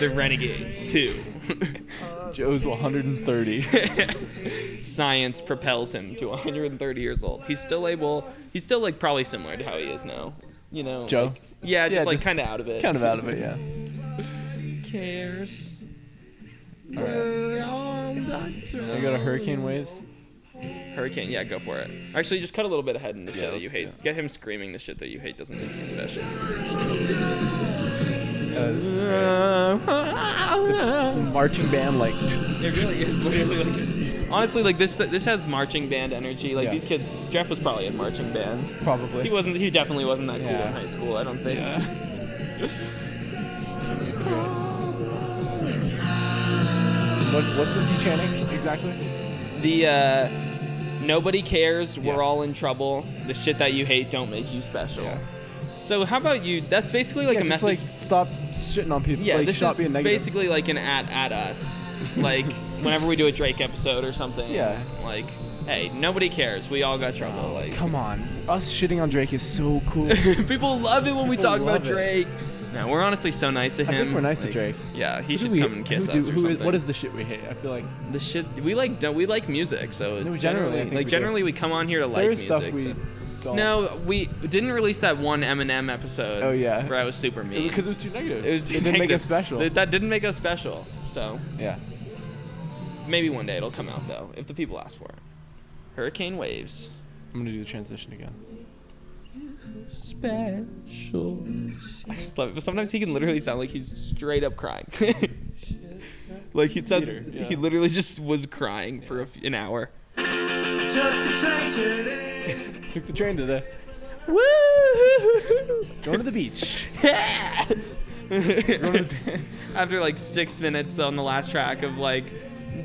the renegades too. Joe's 130. Science propels him to 130 years old. He's still like probably similar to how he is now. You know, Joe. Like, just kind of out of it. Kind of out of it, yeah. Cares. All right. You got a Hurricane Waves? Hurricane, yeah, go for it. Actually, just cut a little bit ahead in the shit that you hate. Yeah. Get him screaming the shit that you hate doesn't make you special. Marching band, like. It really is literally like. Honestly, like this has marching band energy. Like these kids, Jeff was probably in marching band. Probably. He definitely wasn't that cool in high school. I don't think. Yeah. It's great. What's the sea chanting exactly? The nobody cares. We're all in trouble. The shit that you hate don't make you special. Yeah. So how about you? That's basically like a just message. like stop shitting on people. Yeah, like, this stop is being negative. basically like an at us. Like whenever we do a Drake episode or something. Yeah. Like, hey, nobody cares. We all got trouble. Like, come on, us shitting on Drake is so cool. people love it when we People talk about love it. Drake. No, we're honestly so nice to him. I think we're nice like, to Drake. Yeah, he Who should do we- come and kiss who do- us or who is- something. what is the shit we hate? I feel like the shit we like? We like music, so it's generally, I think we do. generally we come on here to like there's music. stuff we so- don't. No, we didn't release that one Eminem episode. Oh, yeah. where I was super mean. because it was too negative. It was too didn't make negative. us special. That didn't make us special. So Yeah. maybe one day it'll come out though, if the people ask for it. Hurricane Waves. I'm gonna do the transition again. Special. I just love it. But sometimes he can literally sound like he's straight up crying. Like he sounds, Peter, yeah. he literally just was crying for an hour. Took the train today. Took the train today. Woo! Going to the beach. After like 6 minutes on the last track of like,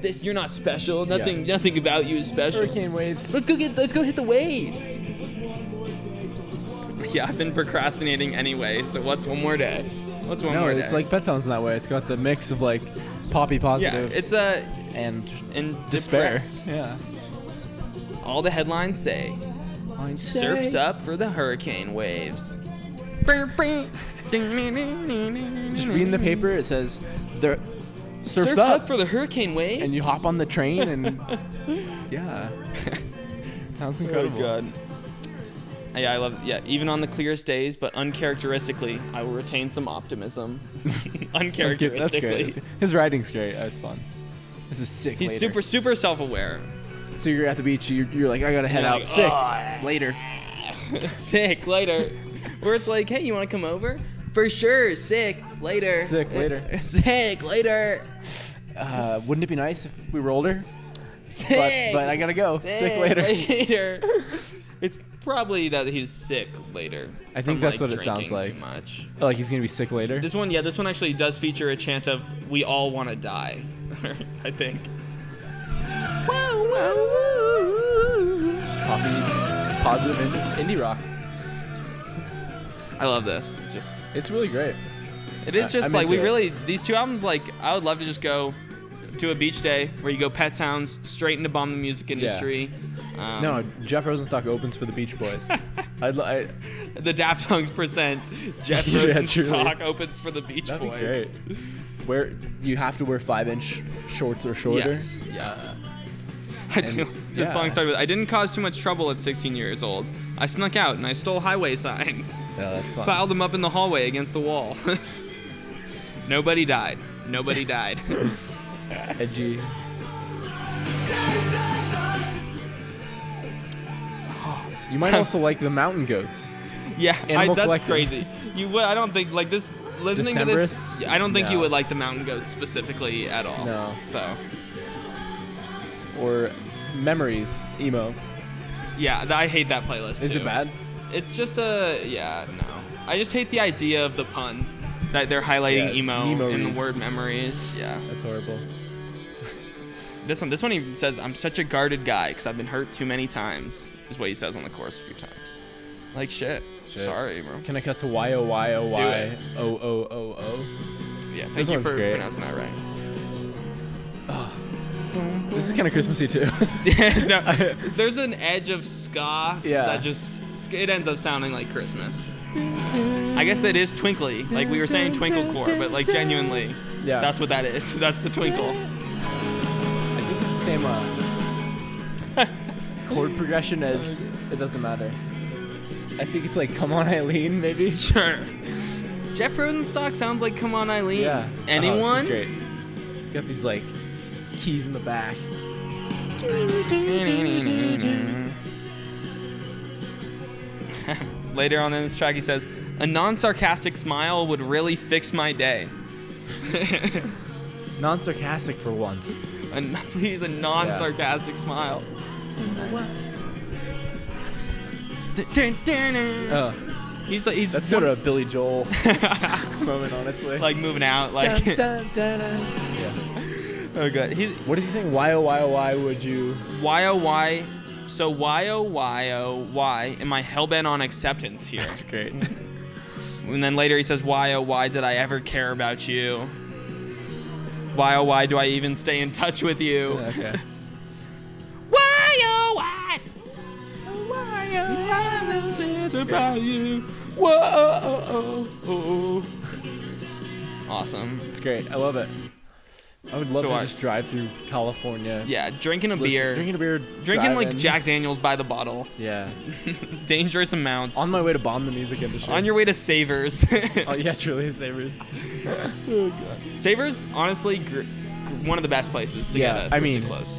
this, you're not special. Nothing about you is special. Hurricane waves. Let's go hit the waves. Yeah, I've been procrastinating anyway. So what's one more day? What's one No, more day? it's like Pet Sounds in that way. It's got the mix of like poppy yeah, positive it's and and despair. depressed. Yeah. All the headlines say, surfs up for the hurricane waves. Just reading the paper, it says there surfs up, for the hurricane waves. and you hop on the train and yeah. Sounds incredible. Oh god. Yeah, I love it. Yeah, even on the clearest days, but uncharacteristically, I will retain some optimism. Uncharacteristically. That's great. His writing's great. That's fun. This is sick. He's later. super self-aware. So you're at the beach. You're like, I gotta head You're out. like, Sick. "Oh." Later. Sick later. Where it's like, hey, you want to come over? For sure. Sick later. Sick later. Sick later. Wouldn't it be nice if we were older? Sick. But I gotta go. Sick later. It's probably that he's sick later. I think from, that's like, what it sounds drinking like. Too much. Oh, like he's gonna be sick later. This one actually does feature a chant of "We all want to die." I think. Just poppy, positive indie rock. I love this. It's really great. It is just I'm like into it. these two albums. Like I would love to just go to a beach day where you go Pet Sounds straight into bomb the music industry. No, Jeff Rosenstock opens for the Beach Boys. The Daft Punk's present Jeff Yeah, Rosenstock truly. opens for the Beach That'd be Boys. great. Where you have to wear 5-inch shorts or shorter. Yes. Yeah. This yeah. song started with, I didn't cause too much trouble at 16 years old. I snuck out and I stole highway signs. Yeah, that's fun. Piled them up in the hallway against the wall. Nobody died. Nobody died. Edgy. You might also like the Mountain Goats. Yeah, Animal that's Collective. crazy. You would, I don't think like this. Listening to this, Decemberists? I don't think you No. would like the Mountain Goats specifically at all. No. So Or Memories, emo. yeah, I hate that playlist. Is too. it bad? It's just no. I just hate the idea of the pun that they're highlighting Yeah, emo in memories. the word memories. Yeah. That's horrible. This one even says, I'm such a guarded guy because I've been hurt too many times, is what he says on the chorus a few times. Like, shit. Sorry, bro. Can I cut to Y-O-Y-O-Y Do O-O-O-O? Yeah, This thank you one's for great. pronouncing that right. This is kind of Christmassy too. No, there's an edge of ska Yeah. that just, it ends up sounding like Christmas. I guess that is twinkly. Like we were saying twinklecore, but like genuinely, Yeah. that's what that is. That's the twinkle. I think it's the same chord progression as it doesn't matter. I think it's like Come On Eileen, maybe. Sure. Jeff Rosenstock sounds like Come On Eileen. Yeah. Anyone? Oh, this is great. He's got these like keys in the back. Later on in this track, he says, "A non-sarcastic smile would really fix my day." Non-sarcastic for once. Please, a non-sarcastic smile. He's That's sort of a Billy Joel moment, honestly. like moving out, like. Yeah. Oh god. What is he saying? Why, oh, why, oh, why would you? Why oh why? So why oh why am I hellbent on acceptance here? That's great. And then later he says, why oh why did I ever care about you? Why oh why do I even stay in touch with you? Okay. Why oh why? Why oh why is it about you? Whoa. Awesome. It's great. I love it. I would love So to I- just drive through California. Yeah, drinking a beer. Drinking a beer. Drinking like driving. Jack Daniels by the bottle. Yeah. Dangerous amounts. On my way to bomb the music industry. On your way to Savers. Oh yeah, truly, Savers. Oh god. Savers, honestly, one of the best places to Yeah, get I thrifted mean, clothes.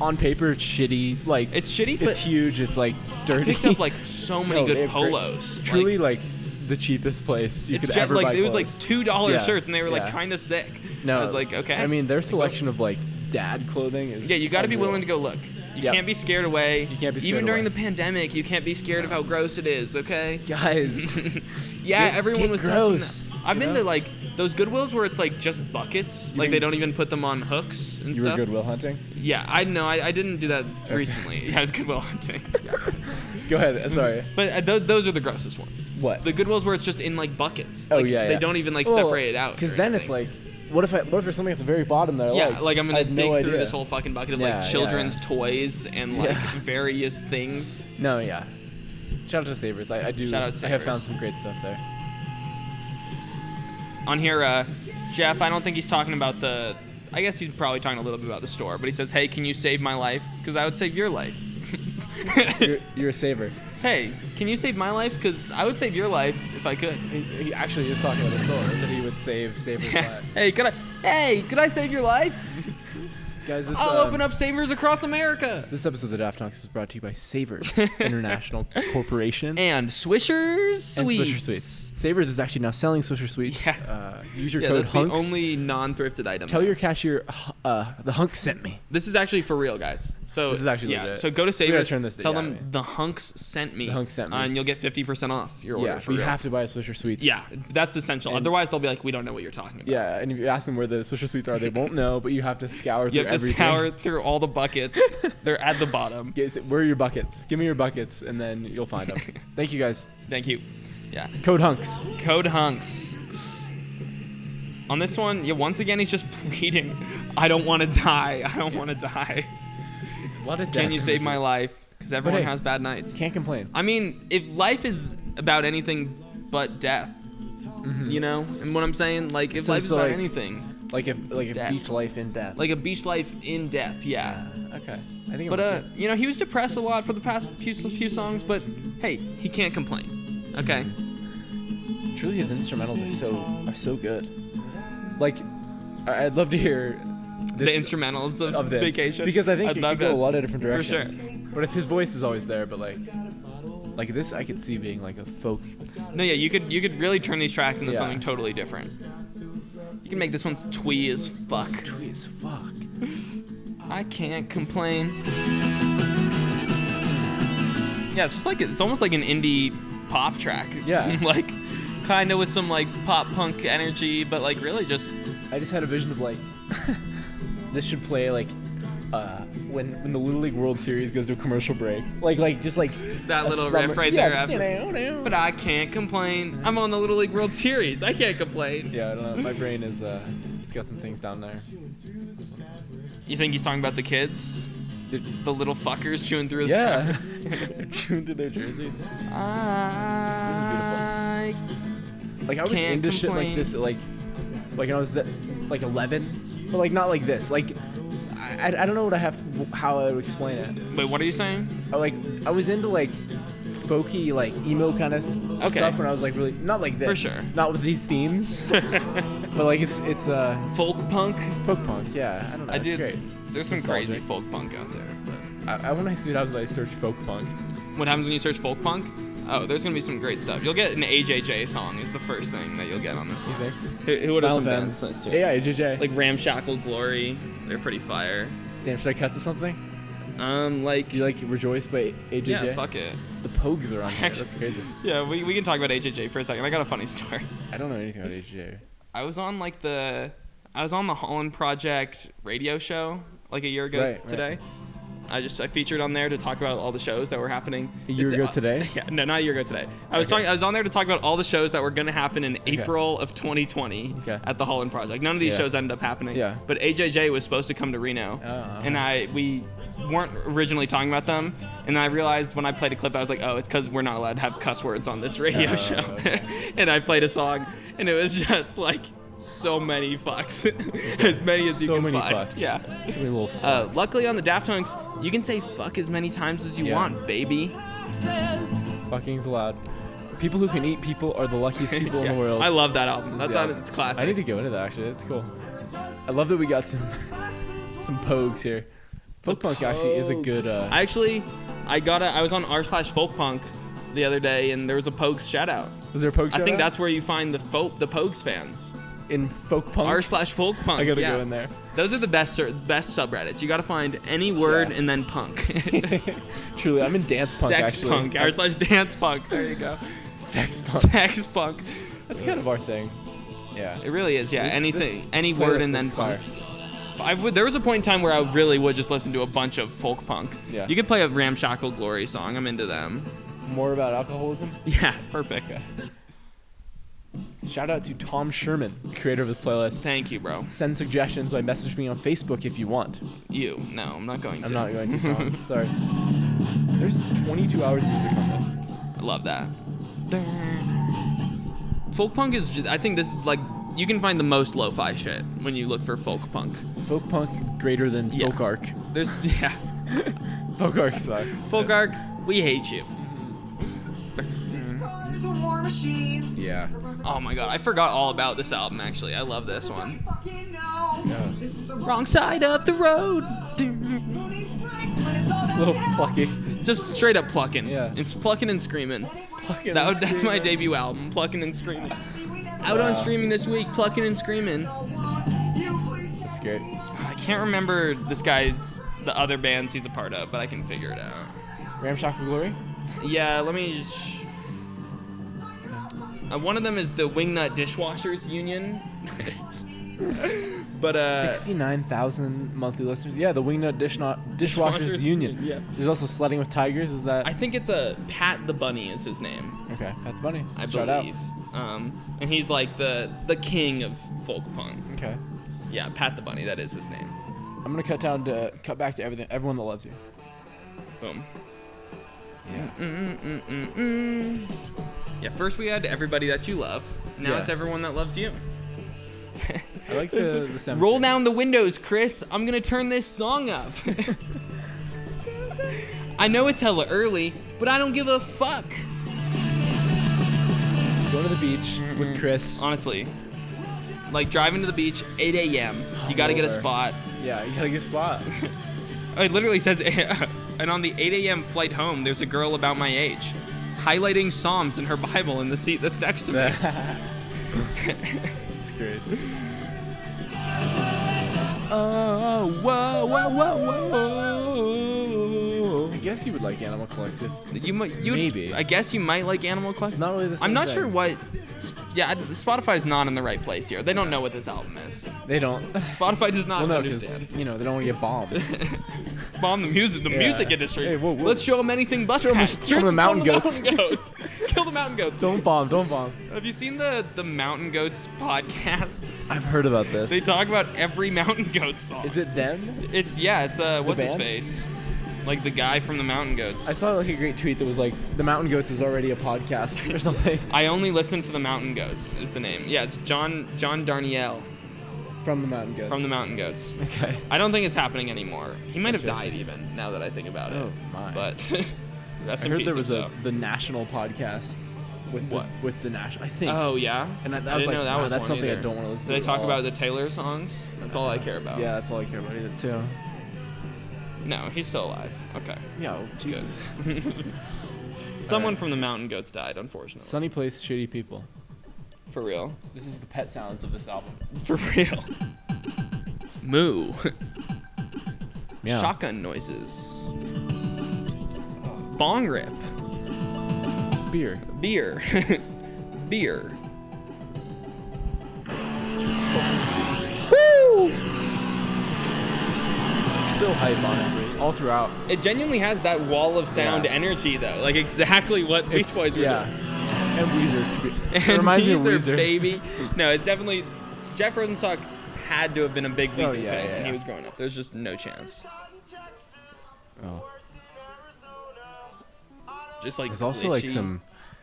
On paper, it's shitty. Like It's shitty, it's but huge. It's like I dirty. picked up like so many No, they good have great- polos. Truly, like the cheapest place you it's could just ever like buy it was like clothes. $2 Yeah, shirts, and they were like yeah. kind of sick. No, I was like, okay. I mean, their selection of like dad clothing is. Yeah, you got to be unreal. willing to go look. You Yep. can't be scared away. You can't be scared Even during away. the pandemic, you can't be scared of how gross it is. Okay. Guys. Yeah, Get- everyone get was gross, touching that. I've you been know? to like those Goodwills where it's like just buckets, like mean- they don't even put them on hooks and You stuff. were Goodwill hunting. Yeah, I know. I didn't do that recently. Yeah, I was Goodwill hunting. Go ahead. Sorry. But those are the grossest ones. What? The Goodwills where it's just in like buckets. Oh Like, yeah. They yeah. don't even like Well, separate it out. Because or then it's anything. like, what if there's something at the very bottom that I Yeah, like? like I'm I gonna had dig no through idea. this whole fucking bucket of Yeah, like yeah, children's yeah. toys and like Yeah. various things. No, yeah. Shout out to Savers. I do. Shout out I have Savers. found some great stuff there. On here, Jeff, I don't think he's talking about the. I guess he's probably talking a little bit about the store, but he says, "Hey, can you save my life? Because I would save your life." You're a saver. Hey, can you save my life? Because I would save your life if I could. He actually is talking about the store that he would save Savers' life. Hey, could I save your life? Guys, this I'll open up Savers across America. This episode of the Daft Hunks is brought to you by Savers International Corporation And Swisher Sweets. and Swisher Sweets. Savers is actually now selling Swisher Sweets. Yes. Use your Yeah, code that's Hunks. the only non-thrifted item. Tell there. your cashier the Hunks sent me. This is actually for real, guys. So This is actually yeah. legit. So go to We gotta Savers. turn this to- Tell yeah, them I mean. the Hunks sent me. The Hunks sent me. And you'll get 50% off your order. Yeah, for but you real. have to buy a Swisher Sweets. Yeah, that's essential. And- Otherwise, they'll be like, we don't know what you're talking about. Yeah, and if you ask them where the Swisher Sweets are, they won't know, but you have to scour through You have to everything. scour through all the buckets. They're at the bottom. Where are your buckets? Give me your buckets, and then you'll find them. Thank you, guys. Thank you. Yeah. Code Hunks. Code Hunks. On this one, yeah, once again, he's just pleading, I don't want to die. I don't want to die. What a Can you save my life? Because everyone hey, has bad nights. Can't complain. I mean, if life is about anything but death, you know? And what I'm saying? Like, if So- life is so, about like, anything, Like if death. beach life in death. like a beach life in death, yeah. Okay. I think. But, I'm with you know, he was depressed a lot for the past few songs, but hey, he can't complain. Okay? you. Truly, his instrumentals are so good. Like, I'd love to hear The this, instrumentals of this Vacation. because I think I'd it love could go a it. lot of different For sure. directions. But his voice is always there. But like this, I could see being like a folk. No, yeah, you could really turn these tracks into Yeah. something totally different. You can make this one twee as fuck. Twee as fuck. I can't complain. Yeah, it's just like it's almost like an indie pop track. Yeah. Like kind of with some like pop punk energy, but like really just I just had a vision of like this should play like when the Little League World Series goes to a commercial break. Like just like that a little summer- riff right yeah, there. just, After. But I can't complain. I'm on the Little League World Series. I can't complain. Yeah, I don't know. My brain is it's got some things down there. You think he's talking about the kids? The little fuckers chewing through his Yeah. Chewing through their jerseys. This is beautiful. Like I was Can't into shit like complain. this like when I was like 11, but like not like this. Like I don't know how I would explain it. Wait, what are you saying? I was into like folky like emo kind of Okay. stuff when I was like really not like this. For sure. Not with these themes. But like it's Folk punk? folk punk. Yeah, I don't know. I It's did. great. There's It's some crazy nostalgic. folk punk out there. But I want to see what happens when I search folk punk. what happens when you search folk punk? Oh, there's gonna be some great stuff. You'll get an AJJ song is the first thing that you'll get on this. You think? Who would have some Violent bands? Femmes. Yeah, AJJ. Like Ramshackle Glory. They're pretty fire. Damn, should I cut to something? Like. Do you like Rejoice by AJJ? Yeah, fuck it. The Pogues are on here. That's crazy. Yeah, we can talk about AJJ for a second. I got a funny story. I don't know anything about AJJ. I was on the Holland Project radio show like a year ago today. I featured on there to talk about all the shows that were happening. A year ago today? Yeah, no, not a year ago today. I was on there to talk about all the shows that were going to happen in April of 2020 at the Holland Project. None of these shows ended up happening. Yeah. But AJJ was supposed to come to Reno, and we weren't originally talking about them. And I realized when I played a clip, I was like, oh, it's because we're not allowed to have cuss words on this radio show. Okay. And I played a song, and it was just like so many fucks. As many as you can find. Fucks. Yeah. So many little fucks. Luckily on the Daft Hunks, you can say fuck as many times as you want, baby. Fucking's allowed. People who can eat people are the luckiest people in the world. I love that album. That's on its classic. I need to go into that actually. That's cool. I love that we got some Pogues here. Folk punk actually is a good. I was on r/folkpunk the other day, and there was a Pogues shout out. Was there a Pogues shout out? I think that's where you find the Pogues fans. In folk punk? r/folkpunk. I gotta go in there. Those are the best subreddits. You gotta find any word and then punk. Truly, I'm in dance punk Sex actually. punk. r/dance punk. There you go. Sex punk. Sex punk. That's kind of our thing. Yeah. It really is. Yeah. Any word and then punk. There was a point in time where I really would just listen to a bunch of folk punk. Yeah. You could play a Ramshackle Glory song. I'm into them. More about alcoholism? Yeah. Perfect. Okay. Shout out to Tom Sherman, creator of this playlist. Thank you, bro. Send suggestions by message me on Facebook if you want. No, I'm not going to. I'm not going to, Tom. Sorry. There's 22 hours of music on this. I love that. Folk punk is just, I think this is like, you can find the most lo-fi shit when you look for folk punk. Folk punk greater than folk arc. Folk arc sucks. Folk arc, we hate you. Yeah. Oh my god, I forgot all about this album actually. I love this one. Yeah. Wrong side of the road. It's a little plucky. Just straight up plucking. Yeah. It's plucking and screaming. That's my debut album, Plucking and Screaming. Out on streaming this week, Plucking and Screaming. That's great. I can't remember the other bands he's a part of, but I can figure it out. Ramshackle Glory? Yeah, let me one of them is the Wingnut Dishwashers Union. But 69,000 monthly listeners. Yeah, the Wingnut Dishwashers Union. Yeah. There's also Sledding with Tigers. Is that? I think it's Pat the Bunny is his name. Okay, Pat the Bunny. I Shout believe. Out. And he's like the king of folk punk. Okay. Yeah, Pat the Bunny. That is his name. I'm gonna cut back to everyone that loves you. Boom. Yeah. Yeah, first we had Everybody That You Love. Now it's Everyone That Loves You. I like the Roll down the windows, Chris. I'm going to turn this song up. I know it's hella early, but I don't give a fuck. Go to the beach with Chris. Honestly. Like driving to the beach, 8 a.m. You got to get a spot. Yeah, you got to get a spot. It literally says, and on the 8 a.m. flight home, there's a girl about my age, highlighting Psalms in her Bible in the seat that's next to me. That's great. Oh, whoa, whoa, whoa, whoa. I guess you would like Animal Collective. Maybe. I guess you might like Animal Collective. It's not really the same I'm not thing. sure what... Yeah, Spotify's not in the right place here. They don't know what this album is. They don't. Spotify does not Because, understand. they don't want to get bombed. Bomb the music industry. Hey, whoa. Let's show them anything but Show them the mountain goats. Kill the mountain goats. Don't bomb. Have you seen the Mountain Goats podcast? I've heard about this. They talk about every Mountain Goats song. Is it them? It's what's his face? Like the guy from the Mountain Goats. I saw like a great tweet that was like, the Mountain Goats is already a podcast or something. I only listen to the Mountain Goats is the name. Yeah, it's John Darnielle. From the Mountain Goats. From the Mountain Goats. Okay. I don't think it's happening anymore. He might have died even, now that I think about it. Oh my. But rest I in heard peace. there was the National podcast. With the National, I think. Oh yeah. And I didn't was like, know that was that's one something either. I don't want to listen Do to. they talk about the Taylor songs? That's all I care about. Yeah, that's all I care about either too. No, he's still alive. Okay. Yeah, oh, Jesus. Someone from the Mountain Goats died, unfortunately. Sunny place, shitty people. For real. This is the pet sounds of this album. For real. Moo. Yeah. Shotgun noises. Bong rip. Beer. Beer. Beer. Woo! So hype, honestly. All throughout. It genuinely has that wall of sound energy, though. Like exactly what Beast Boys were doing. And Weezer. And It reminds me of Weezer, Weezer. baby. No, it's definitely... Jeff Rosenstock had to have been a big Weezer yeah, fan yeah, when he yeah. was growing up. There's just no chance. Oh. Just like There's also like glitchy.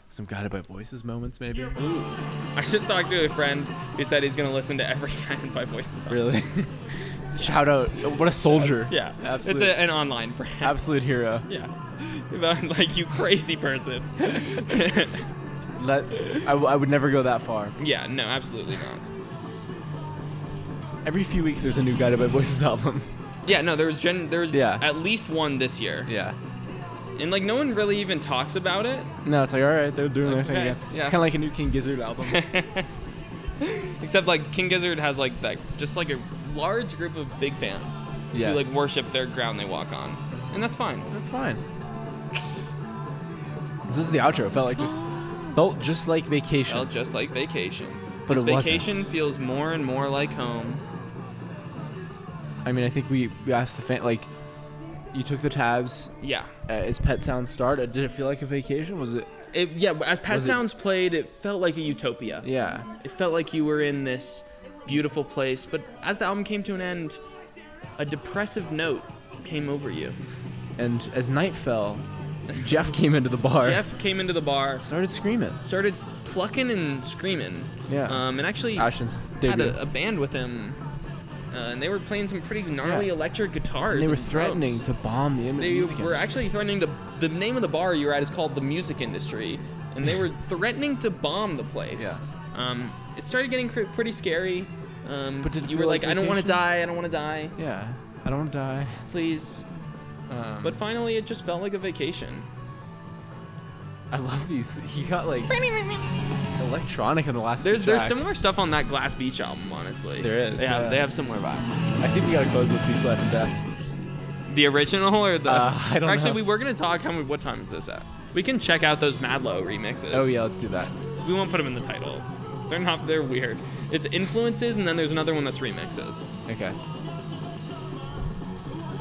some Guided by Voices moments, maybe. Ooh. I just talked to a friend who said he's gonna listen to every Guided by Voices song. Really? Shout out! What a soldier! Yeah, Absolute, it's an online friend. absolute hero. Yeah, like you crazy person. I would never go that far. Yeah, no, absolutely not. Every few weeks, there's a new Guided by Voices album. Yeah, no, there's Yeah. at least one this year, Yeah. and like no one really even talks about it. No, it's like, all right, they're doing their thing Okay, again. yeah. It's kind of like a new King Gizzard album. Except like King Gizzard has like that, just like a large group of big fans Yes. who like worship their ground they walk on, and that's fine. That's fine. This is the outro. It felt just like vacation. Felt just like vacation. But This it wasn't. vacation feels more and more like home. I mean, I think we asked the fan, like, you took the tabs. Yeah. As Pet Sounds started, did it feel like a vacation? Was it? Yeah, as Pet Was it- Sounds played, it felt like a utopia. Yeah. It felt like you were in this beautiful place, but as the album came to an end, a depressive note came over you. And as night fell, Jeff came into the bar. Jeff came into the bar, Started screaming. started plucking and screaming. Yeah. And actually Ashton's had debut. a band with him, and they were playing some pretty gnarly Yeah. electric guitars. And they were and threatening drums. to bomb the They music were industry. actually threatening to. The name of the bar you were at is called the Music Industry, and they were threatening to bomb the place. Yeah. It started getting pretty scary. But did it you feel were like like, I don't want to vacation? die. I don't want to die. Yeah. I don't want to die. Please. But finally, it just felt like a vacation. I love these. He got like electronic in the last. There's few tracks. similar stuff on that Glass Beach album, honestly. There is, They have yeah. they have similar vibes. I think we gotta close with Beach Life and Death. The original or the? I don't Actually, know. we were gonna talk. What time is this at? We can check out those Madlow remixes. Oh yeah, let's do that. We won't put them in the title. They're weird. It's influences, and then there's another one that's remixes. Okay.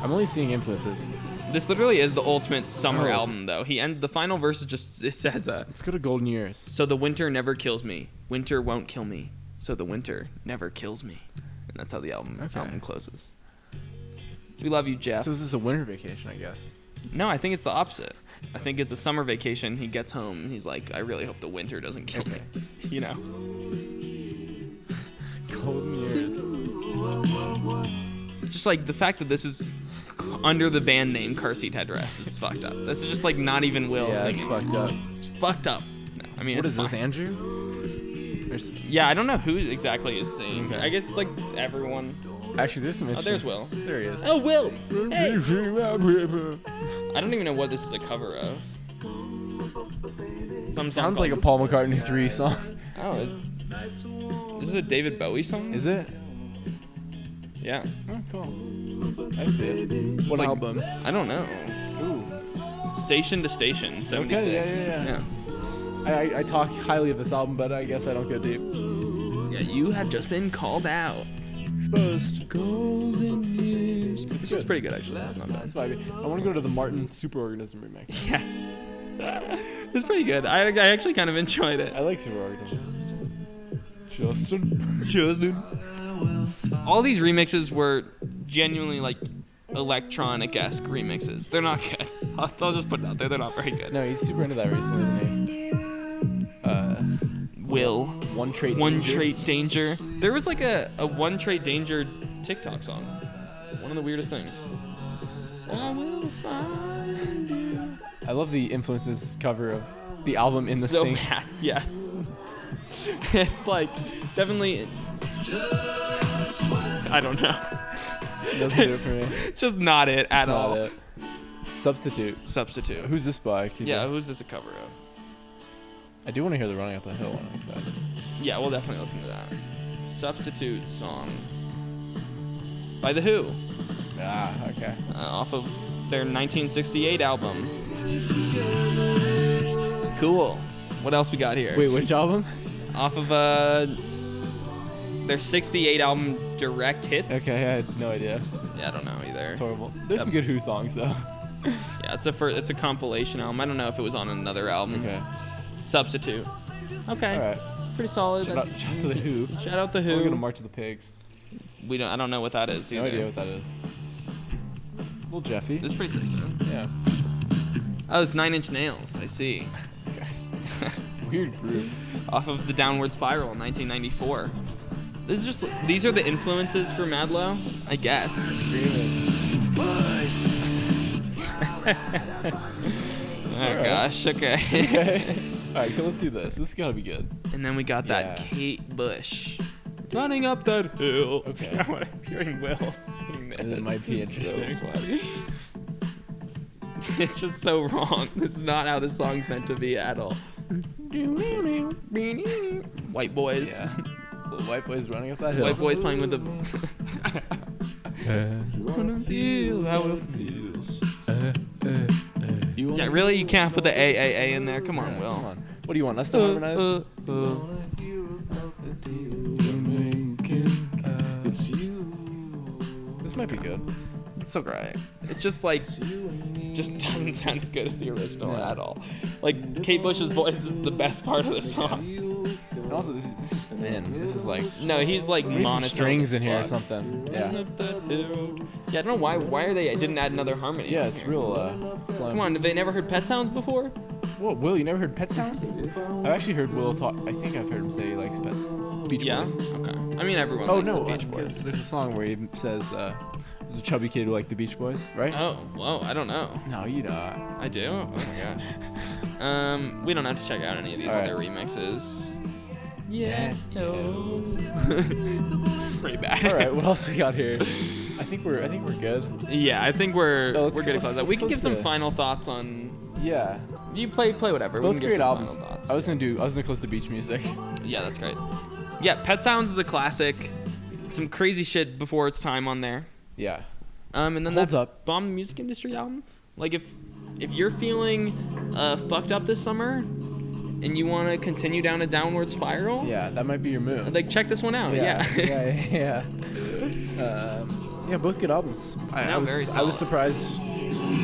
I'm only seeing influences. This literally is the ultimate summer Oh. album, though. The final verse is just, it says, Let's go to Golden Years. so the winter never kills me. Winter won't kill me. So the winter never kills me. And that's how the album closes. We love you, Jeff. So this is a winter vacation, I guess. No, I think it's the opposite. I think it's a summer vacation. He gets home and he's like, I really hope the winter doesn't kill me. You know? Golden Years. Just like the fact that this is under the band name Car Seat Headrest is fucked up. This is just like not even Will Yeah, singing. it's fucked up. It's fucked up. No, I mean, What it's is this, fine. Andrew? There's, Yeah, I don't know who exactly is singing. Okay. I guess it's like everyone. actually, there's some Oh, interesting. there's Will. There he is. Oh, Will! Hey! I don't even know what this is a cover of. Some song Sounds like a called- Paul McCartney 3 song. Oh, is this a David Bowie song? Is it? Yeah. Oh, cool. I see it. What like- album? I don't know. Ooh. Station to Station, 76. yeah. I talk highly of this album, but I guess I don't go deep. Yeah, you have just been called out. Exposed. Golden years. This was good. pretty good, actually. It's not bad. That's vibey. I want to go to the Martin Superorganism remix. Yes. It's pretty good. I actually kind of enjoyed it. I like Superorganism. Justin. All these remixes were genuinely like electronic-esque remixes. They're not good. I'll just put it out there. They're not very good. No, he's super into that recently, isn't he? Will. One Trait One Danger. Trait Danger. There was like a One Trait Danger TikTok song. One of the weirdest things. I will find you. I love the Influences cover of the album in the So sink. bad. Yeah. It's like definitely. I don't know. Doesn't do it for me. It's just not it at Not all. it. Substitute. Substitute. Who's this by? Yeah, who's this a cover of? I do want to hear the Running Up the Hill one. I'm excited. Yeah, we'll definitely listen to that. Substitute song by The Who. Ah, okay. Off of their 1968 album. Cool. What else we got here? Wait, which album? Off of their 68 album Direct Hits. Okay, I had no idea. Yeah, I don't know either. It's horrible. There's some good Who songs though. Yeah, it's a compilation album. I don't know if it was on another album. Okay. Substitute. Okay. All right. It's pretty solid. Shout out to the Who. Shout out the Who. We're gonna march to the pigs. I don't know what that is either. No idea what that is. Little Jeffy. It's pretty sick, man. Yeah. Oh, it's 9 Inch Nails. I see. Weird group. Off of the Downward Spiral in 1994. These are the influences for Madlow, I guess. Screaming. Oh gosh, okay. Okay. Alright, let's do this. This is gotta be good. And then we got that Yeah. Kate Bush. Running up that hill. Okay. I'm hearing Will sing this. And it might be It's so interesting. funny. It's just so wrong. This is not how this song's meant to be at all. White boys. Yeah. Little white boys running up that hill. White boys playing with the. Wanna feel how it feels. Yeah, really? You can't put the A in there? Come on, Will. Come on. What do you want? Us to harmonize? This might be good. It's so great. It's just like, just doesn't sound as good as the original at all. Like, Kate Bush's voice is the best part of the song. And also, this is thin. This is like No, he's like we need some monotone. strings as in here or fuck. something. Yeah. Yeah, I don't know why. Why are they? I didn't add another harmony. Yeah, in it's here. real slim. Come on, have they never heard Pet Sounds before? Whoa, Will, you never heard Pet Sounds? I've actually heard Will talk. I think I've heard him say he likes Pet Beach Yeah. Boys. Okay. I mean, everyone. Oh likes no, the Beach because Boys. there's a song where he says there's a chubby kid who liked the Beach Boys, right? Oh, whoa! I don't know. No, you don't. I do. Oh my gosh. We don't have to check out any of these All right. other remixes. Yeah. Pretty bad. All right, what else we got here? I think we're good. Yeah, I think we're No, let's we're go- good to let's- close out. let's We can close give some to- final thoughts on. Yeah. You play whatever. We Both can give great some albums. final thoughts. I was gonna close to beach music. Yeah, that's great. Yeah, Pet Sounds is a classic. Some crazy shit before its time on there. Yeah. And then Holds that up. Bomb the Music Industry album. Like if you're feeling fucked up this summer and you want to continue down a downward spiral, Yeah, that might be your move. like check this one out. Yeah. Yeah. Yeah, both good albums. I No, very was solid. surprised.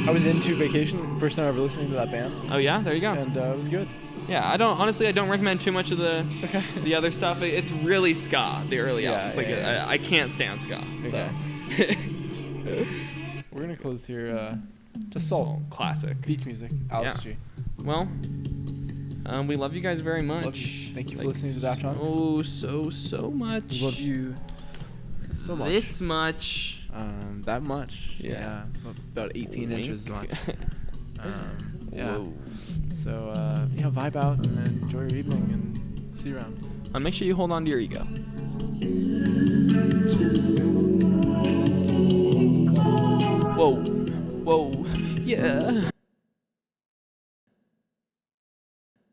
I was into Vacation, first time ever listening to that band, Oh yeah, there you go. and it was good. Yeah, I don't recommend too much of the other stuff. It's really ska, the early Yeah, albums. Like yeah. I can't stand ska. So We're gonna close here. Just Salt. classic. Beach music. Alex Yeah. G. Well, we love you guys very much. Love you. Thank you for Like, listening to Daft Hunks. Oh, so much. We love you so much. This much. That much. Yeah. About 18 Wink. inches much. Yeah. Whoa. So vibe out and enjoy your evening and see you around. Make sure you hold on to your ego. Whoa. Yeah.